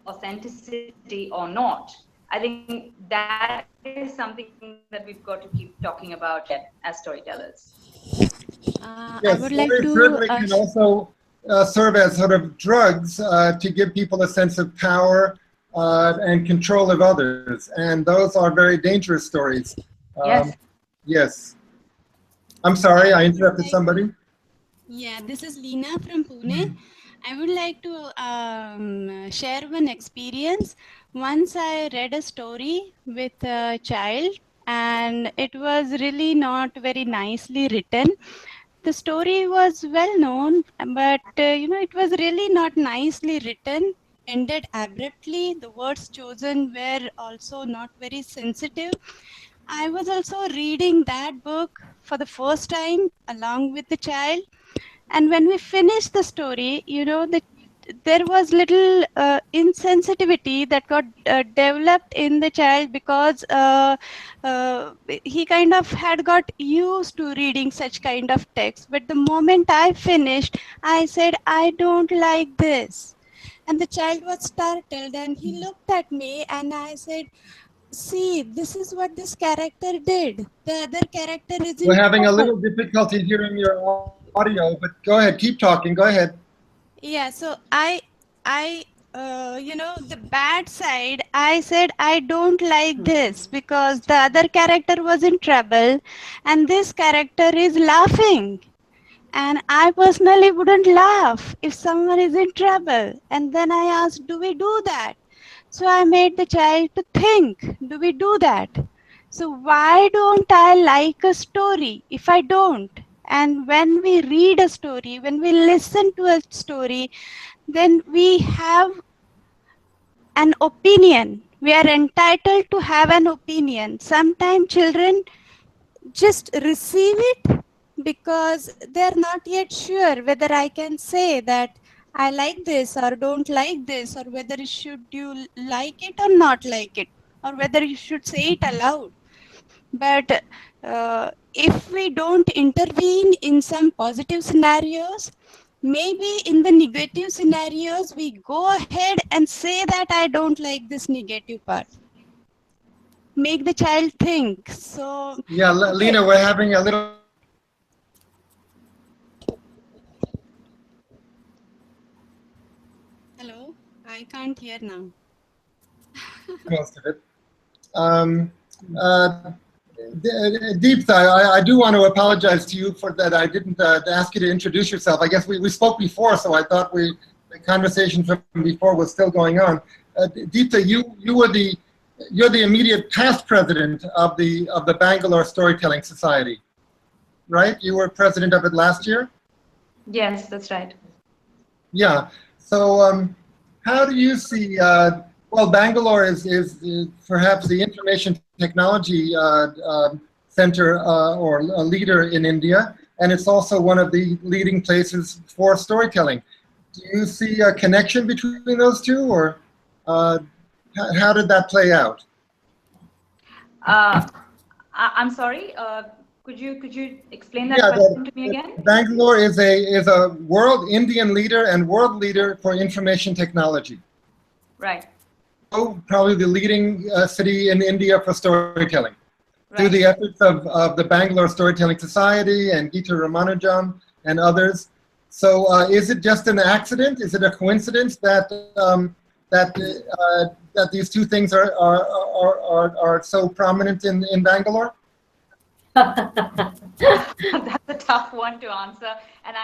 authenticity or not. I think that is something that we've got to keep talking about as storytellers. I Yes, would like storytelling to can also serve as sort of drugs to give people a sense of power and control of others, and those are very dangerous stories. Yes. Yes. I'm sorry, I interrupted somebody. Yeah, this is Leena from Pune. I would like to share one experience. Once I read a story with a child, and it was really not very nicely written. The story was well known, but it was really not nicely written, ended abruptly. The words chosen were also not very sensitive. I was also reading that book for the first time along with the child, and when we finished the story, there was little insensitivity that got developed in the child, because he kind of had got used to reading such kind of text. But the moment I finished, I said, I don't like this. And the child was startled, and he looked at me, and I said, see, this is what this character did. The other character is in We're having a trouble. little difficulty hearing your audio, but go ahead, keep talking, go ahead. Yeah, so the bad side, I said, I don't like this because the other character was in trouble and this character is laughing. And I personally wouldn't laugh if someone is in trouble. And then I asked, do we do that? So I made the child to think, do we do that? So why don't I like a story if I don't? And when we read a story, when we listen to a story, then we have an opinion. We are entitled to have an opinion. Sometimes children just receive it because they're not yet sure whether I can say that I like this or don't like this, or whether should you like it or not like it, or whether you should say it aloud. But if we don't intervene in some positive scenarios, maybe in the negative scenarios, we go ahead and say that I don't like this negative part. Make the child think. So Yeah, Leena, we're having a little. Hello, I can't hear now. Most of it. Deeptha, I do want to apologize to you for that. I didn't ask you to introduce yourself. I guess we spoke before, so I thought the conversation from before was still going on. Deeptha, you're the immediate past president of the Bangalore Storytelling Society, right? You were president of it last year? Yes, that's right. Yeah. So how do you see, well, Bangalore is perhaps the information technology center or a leader in India, and it's also one of the leading places for storytelling. Do you see a connection between those two, or how did that play out? I'm sorry. Could you explain that Yeah, question to me again? Bangalore is a world Indian leader and world leader for information technology. Right. Probably the leading city in India for storytelling. Through Right. the efforts of the Bangalore Storytelling Society and Geeta Ramanujan and others. So is it just an accident? Is it a coincidence that that these two things are so prominent in Bangalore? That's a tough one to answer, and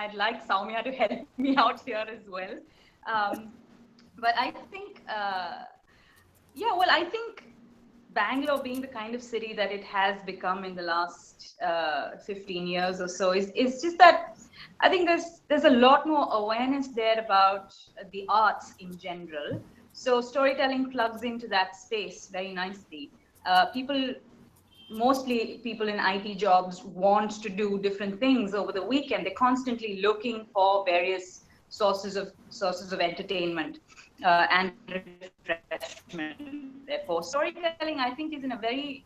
I'd like Sowmya to help me out here as well. But I think, yeah, well, I think Bangalore being the kind of city that it has become in the last 15 years or so is just that I think there's a lot more awareness there about the arts in general. So storytelling plugs into that space very nicely. Mostly people in IT jobs want to do different things over the weekend. They're constantly looking for various sources of entertainment and refreshment. Therefore, storytelling, I think, is in a very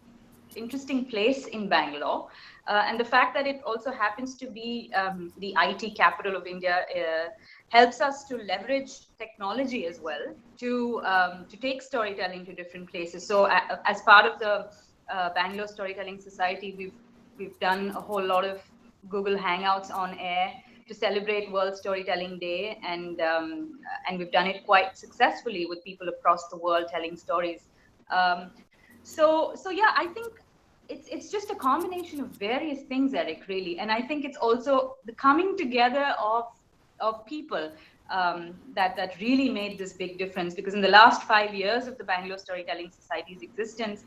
interesting place in Bangalore. And the fact that it also happens to be the IT capital of India helps us to leverage technology as well to take storytelling to different places. So as part of the Bangalore Storytelling Society, we've done a whole lot of Google Hangouts on air to celebrate World Storytelling Day, and we've done it quite successfully with people across the world telling stories. So yeah, I think it's just a combination of various things, Eric, really, and I think it's also the coming together of people that really made this big difference. Because in the last 5 years of the Bangalore Storytelling Society's existence,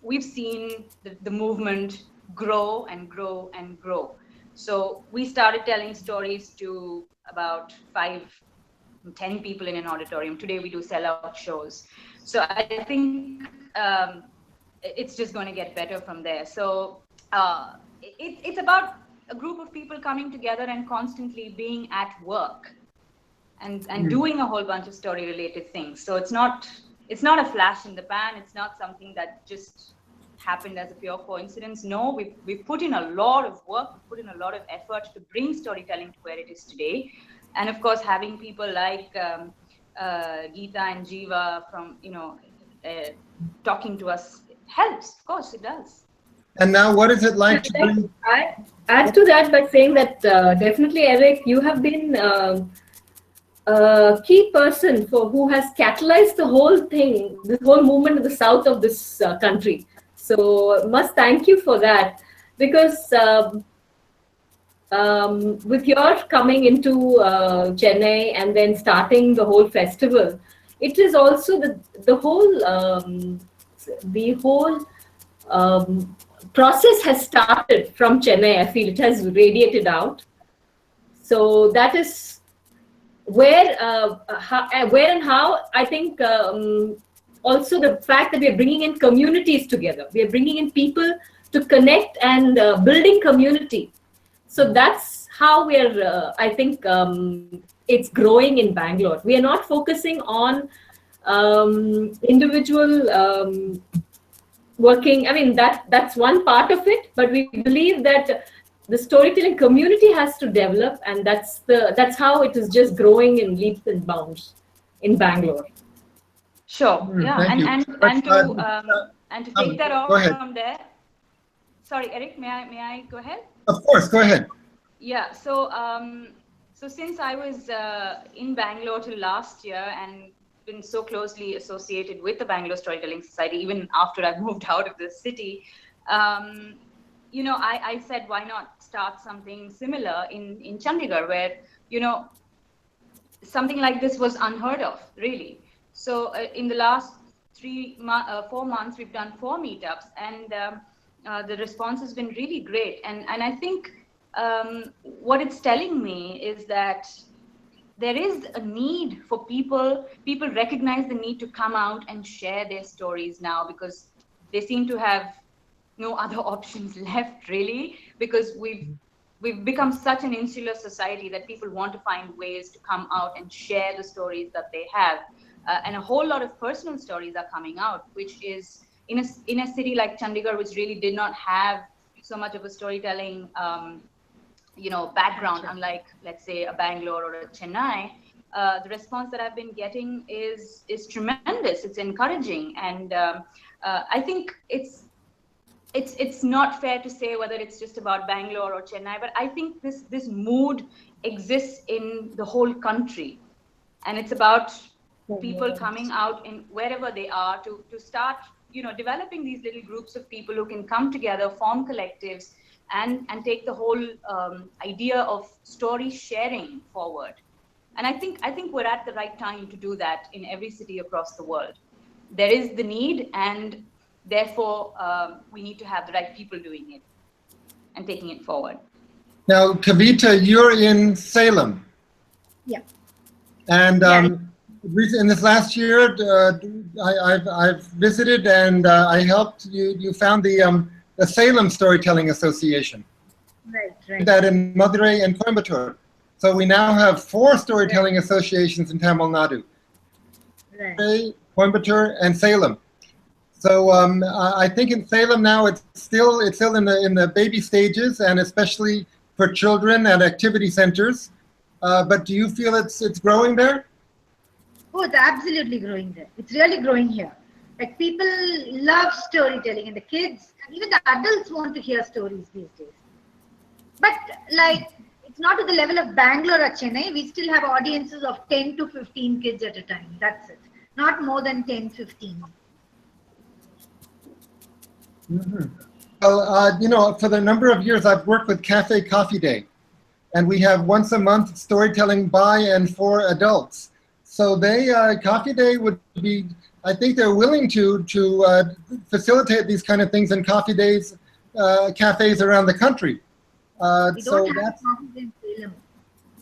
we've seen the movement grow and grow and grow. So we started telling stories to about 5-10 people in an auditorium. Today we do sellout shows. So I think it's just going to get better from there. So it's about a group of people coming together and constantly being at work and doing a whole bunch of story related things. So it's not a flash in the pan. It's not something that just happened as a pure coincidence. No, we've put in a lot of work, we've put in a lot of effort to bring storytelling to where it is today. And of course, having people like Geeta and Jiva from, talking to us helps. Of course, it does. And now, what is it like to bring? I add to that by saying that definitely, Eric, you have been a key person who has catalyzed the whole thing, this whole movement in the south of this country. So must thank you for that, because with your coming into Chennai and then starting the whole festival, it is also the whole process has started from Chennai. I feel it has radiated out. So that is where and how I think. Also, the fact that we are bringing in communities together, we are bringing in people to connect and building community. So that's how we are, I think it's growing in Bangalore. We are not focusing on individual working. I mean, that's one part of it, but we believe that the storytelling community has to develop, and that's how it is just growing in leaps and bounds in Bangalore. Sure. Yeah, and to take that off from there. Sorry, Eric, may I go ahead? Of course, go ahead. Yeah. So so since I was in Bangalore till last year and been so closely associated with the Bangalore Storytelling Society, even after I moved out of the city, I said, why not start something similar in Chandigarh, where something like this was unheard of, really. So in the last 4 months, we've done 4 meetups, and the response has been really great. And I think what it's telling me is that there is a need for people recognize the need to come out and share their stories now, because they seem to have no other options left, really, because we've become such an insular society that people want to find ways to come out and share the stories that they have. And a whole lot of personal stories are coming out, which is in a city like Chandigarh, which really did not have so much of a storytelling background, unlike, let's say, a Bangalore or a Chennai, the response that I've been getting is tremendous. It's encouraging, and I think it's not fair to say whether it's just about Bangalore or Chennai, but I think this mood exists in the whole country, and it's about people coming out in wherever they are to start developing these little groups of people who can come together, form collectives, and take the whole idea of story sharing forward. And I think we're at the right time to do that in every city across the world. There is the need, and therefore we need to have the right people doing it and taking it forward. Now, Kavitha, you're in Salem. Yeah. And in this last year, I've visited and I helped you. You found the Salem Storytelling Association. Right. That in Madurai and Coimbatore. So we now have 4 storytelling associations in Tamil Nadu. Right. Coimbatore and Salem. So I think in Salem now it's still in the baby stages, and especially for children and activity centers. But do you feel it's growing there? Oh, it's absolutely growing there. It's really growing here. Like, people love storytelling, and the kids and even the adults want to hear stories these days. But like, it's not to the level of Bangalore or Chennai. We still have audiences of 10 to 15 kids at a time. That's it. Not more than 10, 15. Mm-hmm. Well, for the number of years I've worked with Cafe Coffee Day, and we have once a month storytelling by and for adults. So Coffee Day would be, I think they're willing to facilitate these kind of things in coffee days, cafes around the country. We don't have coffee in Salem.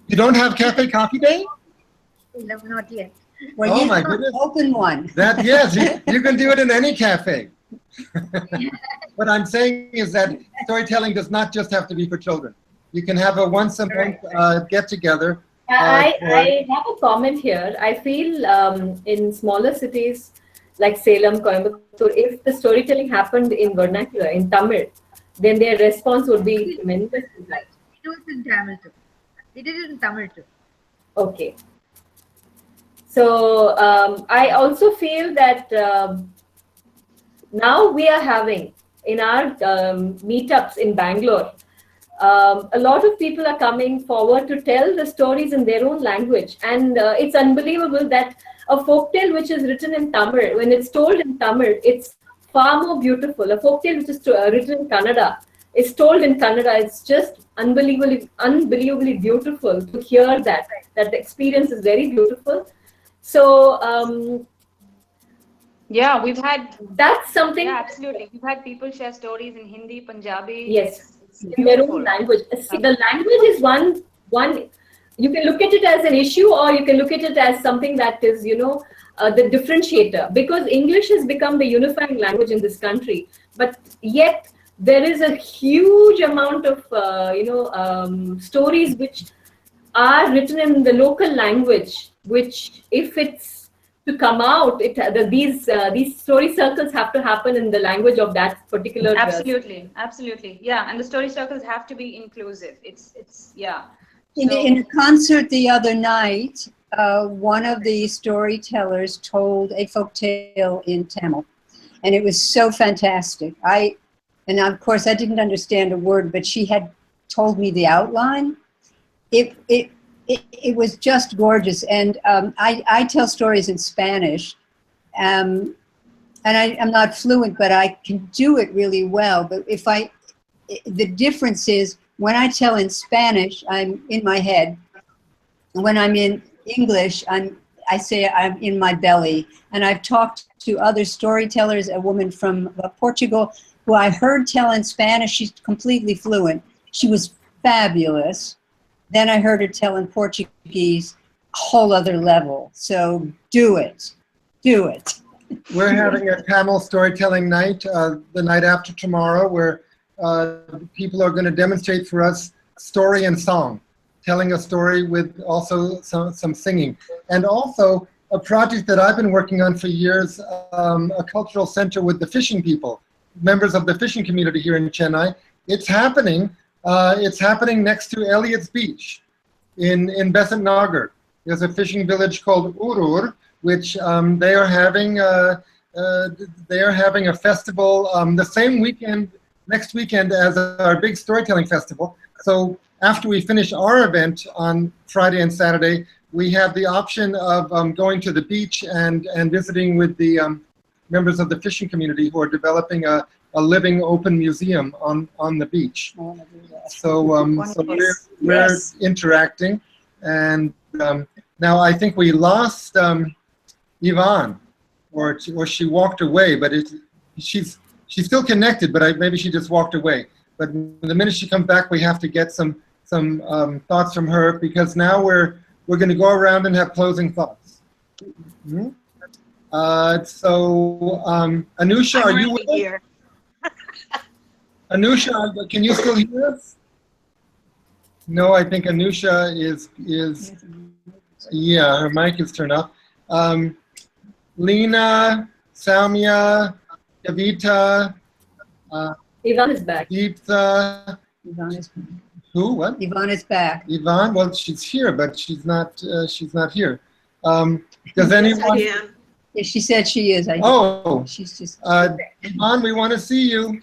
You don't have Cafe Coffee Day? Salem, not yet. Well, my goodness. Open one. Yes, you can do it in any cafe. What I'm saying is that storytelling does not just have to be for children. You can have a once a month get together. I have a comment here. I feel in smaller cities like Salem, Coimbatore, if the storytelling happened in vernacular, in Tamil, then their response would be tremendous. Right. We do it in Tamil too. We did it in Tamil too. Okay. So I also feel that now we are having in our meetups in Bangalore, a lot of people are coming forward to tell the stories in their own language, and it's unbelievable that a folktale which is written in Tamil, when it's told in Tamil, it's far more beautiful. A folktale which is written in Kannada is told in Kannada. It's just unbelievably beautiful to hear that. That the experience is very beautiful. So yeah, we've had that's something. Yeah, absolutely. We've had people share stories in Hindi, Punjabi. Yes. In their own language. See, the language is one. You can look at it as an issue, or you can look at it as something that is, the differentiator. Because English has become the unifying language in this country, but yet there is a huge amount of, stories which are written in the local language. Which, if it's to come out, these story circles have to happen in the language of that particular. Absolutely, yeah. And the story circles have to be inclusive. It's yeah. In a concert the other night, one of the storytellers told a folktale in Tamil, and it was so fantastic. And of course I didn't understand a word, but she had told me the outline. It was just gorgeous, and I tell stories in Spanish, and I'm not fluent, but I can do it really well. But the difference is when I tell in Spanish, I'm in my head. When I'm in English, I say I'm in my belly. And I've talked to other storytellers, a woman from Portugal who I heard tell in Spanish. She's completely fluent. She was fabulous. Then I heard her tell in Portuguese, a whole other level. So do it. We're having a Tamil storytelling night the night after tomorrow, where people are going to demonstrate for us story and song, telling a story with also some singing. And also, a project that I've been working on for years, a cultural center with the fishing people, members of the fishing community here in Chennai. It's happening next to Elliott's Beach in Besant Nagar. There's a fishing village called Urur, which they are having a festival the same weekend, next weekend, as our big storytelling festival. So after we finish our event on Friday and Saturday, we have the option of going to the beach and visiting with the members of the fishing community who are developing a living open museum on the beach. So we're interacting, and now I think we lost Yvonne, or she walked away, but she's still connected, but maybe she just walked away. But the minute she comes back, we have to get some thoughts from her, because now we're going to go around and have closing thoughts. Mm-hmm. Anusha, are you with us? Anusha, can you still hear us? No, I think Anusha is yeah, her mic is turned off. Leena, Sowmya, Kavitha, Yvonne is back. Deeptha. Yvonne is back. Who? What? Yvonne is back. Yvonne? Well, she's here, but she's not here. Does anyone? Yes, Yeah, she said she is. She's just. Yvonne, we want to see you.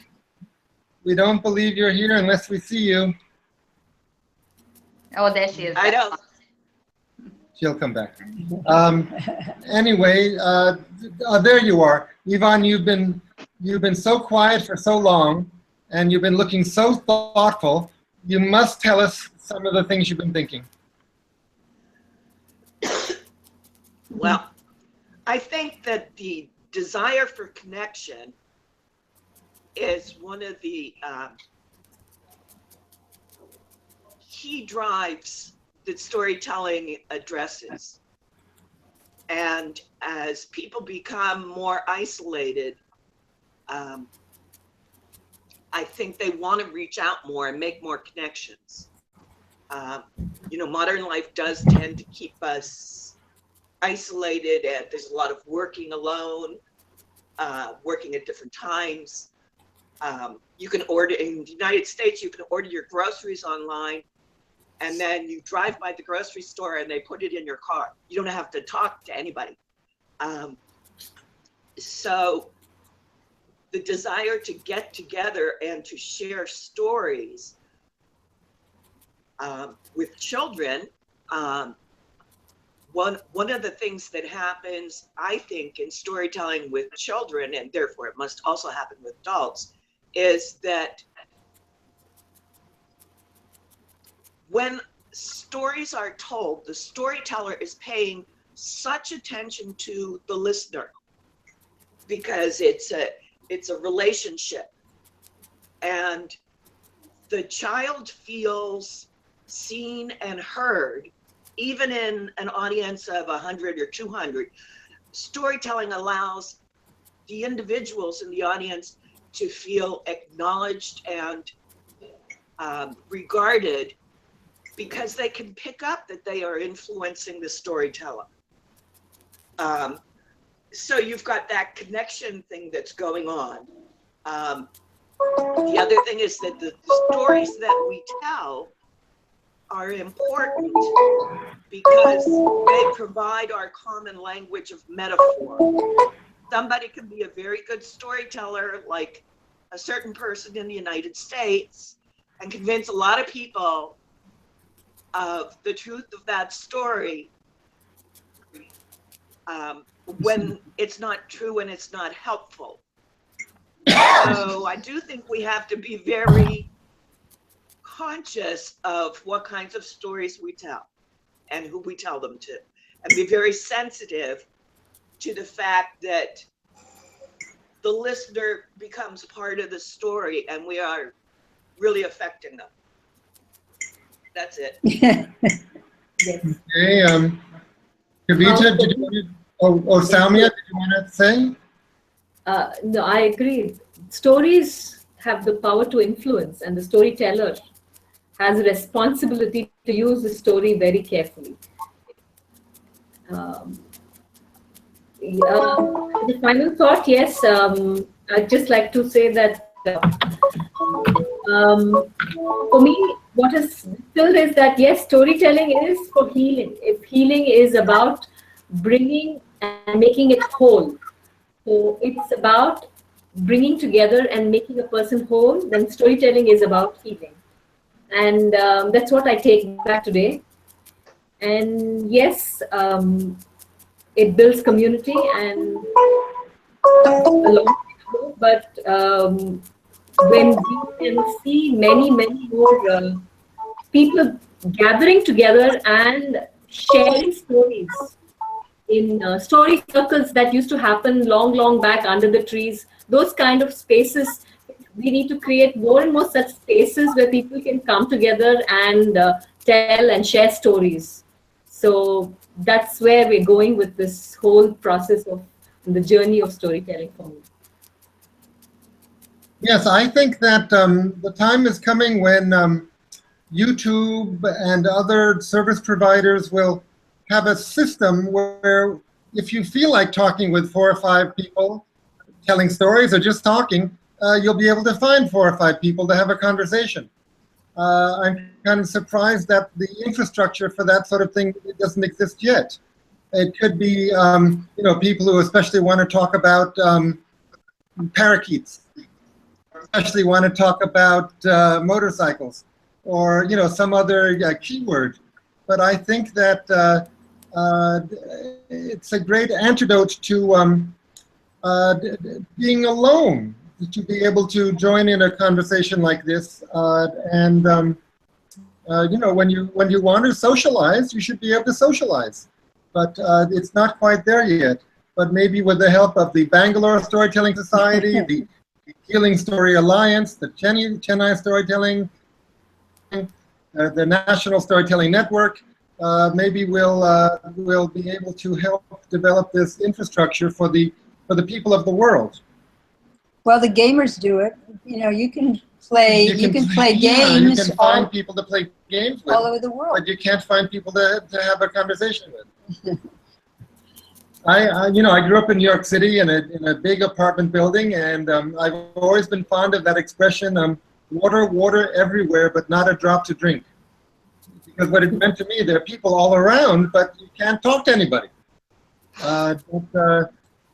We don't believe you're here unless we see you. Oh, there she is. I know. She'll come back. Anyway, there you are, Yvonne. You've been so quiet for so long, and you've been looking so thoughtful. You must tell us some of the things you've been thinking. Well, I think that the desire for connection is one of the key drives that storytelling addresses. And as people become more isolated, I think they want to reach out more and make more connections. Modern life does tend to keep us isolated, and there's a lot of working alone, working at different times. You can order, in the United States, you can order your groceries online, and then you drive by the grocery store and they put it in your car. You don't have to talk to anybody. So the desire to get together and to share stories with children, one of the things that happens, I think, in storytelling with children, and therefore it must also happen with adults, is that when stories are told, the storyteller is paying such attention to the listener, because it's a relationship, and the child feels seen and heard, even in an audience of 100 or 200. Storytelling allows the individuals in the audience to feel acknowledged and regarded, because they can pick up that they are influencing the storyteller. So you've got that connection thing that's going on. The other thing is that the stories that we tell are important because they provide our common language of metaphor. Somebody can be a very good storyteller, like a certain person in the United States, and convince a lot of people of the truth of that story, when it's not true and it's not helpful. So I do think we have to be very conscious of what kinds of stories we tell and who we tell them to, and be very sensitive to the fact that the listener becomes part of the story and we are really affecting them. That's it. Yes. Okay, Kavitha, did you want to, or Sowmya, did you want to say? No, I agree. Stories have the power to influence, and the storyteller has a responsibility to use the story very carefully. The final thought, yes, I'd just like to say that for me, what is distilled is that yes, storytelling is for healing. If healing is about bringing and making it whole, so it's about bringing together and making a person whole, then storytelling is about healing. And that's what I take back today. And yes, it builds community and a long but when we can see many, many more people gathering together and sharing stories in story circles that used to happen long, long back under the trees, those kind of spaces, we need to create more and more such spaces where people can come together and tell and share stories. So that's where we're going with this whole process of the journey of storytelling for me. Yes, I think that the time is coming when YouTube and other service providers will have a system where if you feel like talking with 4 or 5 people, telling stories or just talking, you'll be able to find 4 or 5 people to have a conversation. I'm kind of surprised that the infrastructure for that sort of thing doesn't exist yet. It could be, people who especially want to talk about parakeets, especially want to talk about motorcycles, or some other keyword. But I think that it's a great antidote to being alone, to be able to join in a conversation like this. When you want to socialize, you should be able to socialize. But it's not quite there yet. But maybe with the help of the Bangalore Storytelling Society, the Healing Story Alliance, the Chennai Storytelling, the National Storytelling Network, maybe we'll be able to help develop this infrastructure for the people of the world. Well, the gamers do it. You can play. You can play games. You can find people to play games with all over the world, but you can't find people to have a conversation with. I grew up in New York City in a big apartment building, and I've always been fond of that expression, water everywhere, but not a drop to drink. Because what it meant to me, there are people all around, but you can't talk to anybody.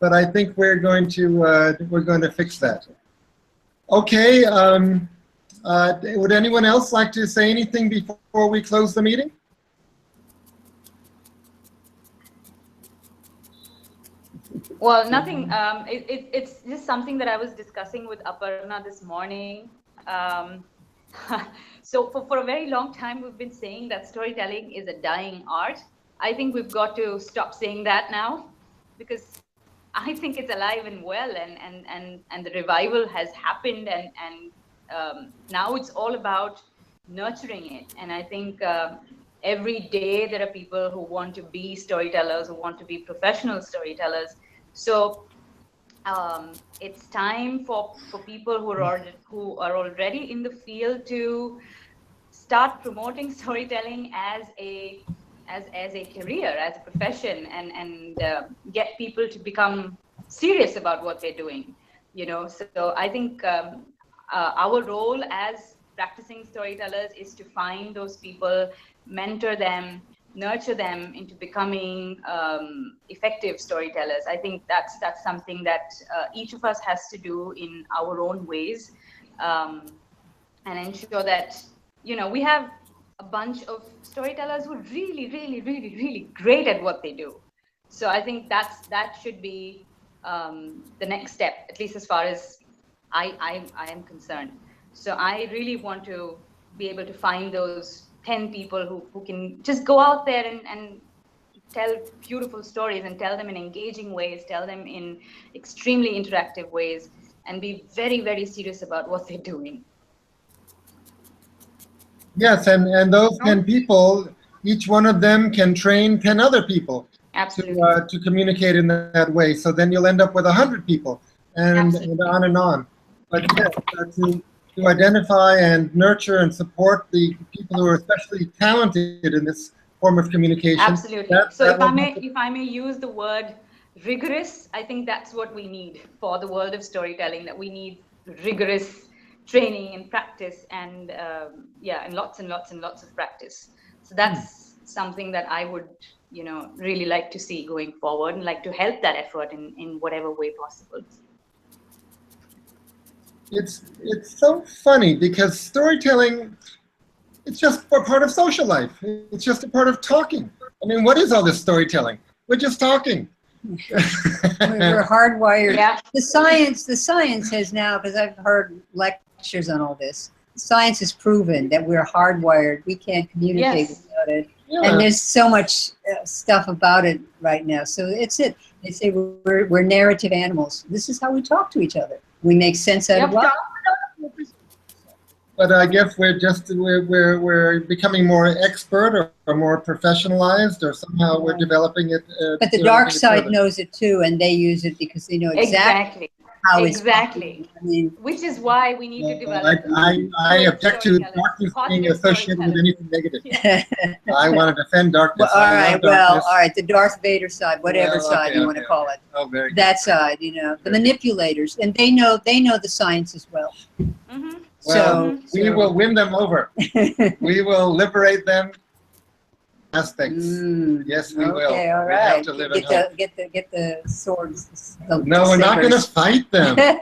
But I think we're going to fix that. Okay. Would anyone else like to say anything before we close the meeting? Well, nothing. It's just something that I was discussing with Aparna this morning. So for a very long time, we've been saying that storytelling is a dying art. I think we've got to stop saying that now, because I think it's alive and well, and the revival has happened, and now it's all about nurturing it. And I think every day there are people who want to be storytellers, who want to be professional storytellers. So it's time for people who are already in the field to start promoting storytelling as a career, as a profession, and get people to become serious about what they're doing. So I think our role as practicing storytellers is to find those people, mentor them, nurture them into becoming effective storytellers. I think that's something that each of us has to do in our own ways, and ensure that we have a bunch of storytellers who are really, really, really, really great at what they do. So I think that should be the next step, at least as far as I am concerned. So I really want to be able to find those 10 people who can just go out there and tell beautiful stories, and tell them in engaging ways, tell them in extremely interactive ways, and be very, very serious about what they're doing. Yes, and those 10 people, each one of them can train 10 other people. Absolutely. To communicate in that way. So then you'll end up with 100 people, and on and on. But yes, to identify and nurture and support the people who are especially talented in this form of communication. Absolutely. So if I may use the word rigorous. I think that's what we need for the world of storytelling, that we need rigorous training and practice, and and lots and lots and lots of practice. So that's something that I would, really like to see going forward, and like to help that effort in whatever way possible. It's so funny because storytelling, it's just a part of social life. It's just a part of talking. I mean, what is all this storytelling? We're just talking. We're hardwired. Yeah. The science has now, because I've heard lectures on all this, science has proven that we're hardwired. We can't communicate without it. Yeah. And there's so much stuff about it right now. So it's it. They say we're narrative animals. This is how we talk to each other. We make sense out of life. But I guess we're becoming more expert or more professionalized, or somehow we're developing it. But the dark side knows it too, and they use it because they know exactly how it's exactly. I mean, Which is why we need to develop. I object to darkness being associated with anything negative. I want to defend darkness. well, all right, the Darth Vader side, whatever side you want to call it. Oh, very good. That side, the manipulators, and they know the science as well. Mm-hmm. Well, we will win them over. We will liberate them. Aspects. Yes, we will. Okay, all We have right. to live in hope. Get the swords. No, we're not going to fight them. We're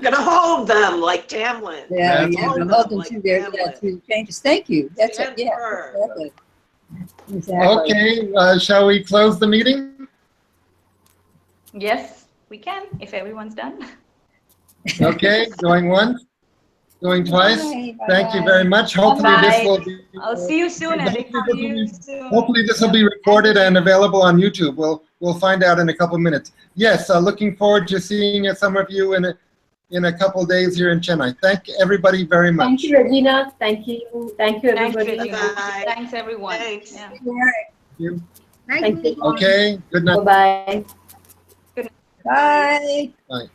going to hold them like Tamlin. Yeah, That's hold them like to their to changes. Thank you. That's it. Stand Yeah, firm. exactly. Okay, shall we close the meeting? Yes, we can, if everyone's done. Okay, going once, going twice. Bye, Thank you bye. very much. Hopefully this will be. I'll see you soon, Eric. See you soon. Hopefully this will be recorded and available on YouTube. We'll find out in a couple minutes. Yes, looking forward to seeing some of you in a couple days here in Chennai. Thank everybody very much. Thank you, Regina. Thank you. Thank you, Thanks, everybody. Regina. Bye. Thanks, everyone. Thanks. Yeah. Nice Thank meeting you. you. Okay, good night. Bye-bye. Bye. Bye.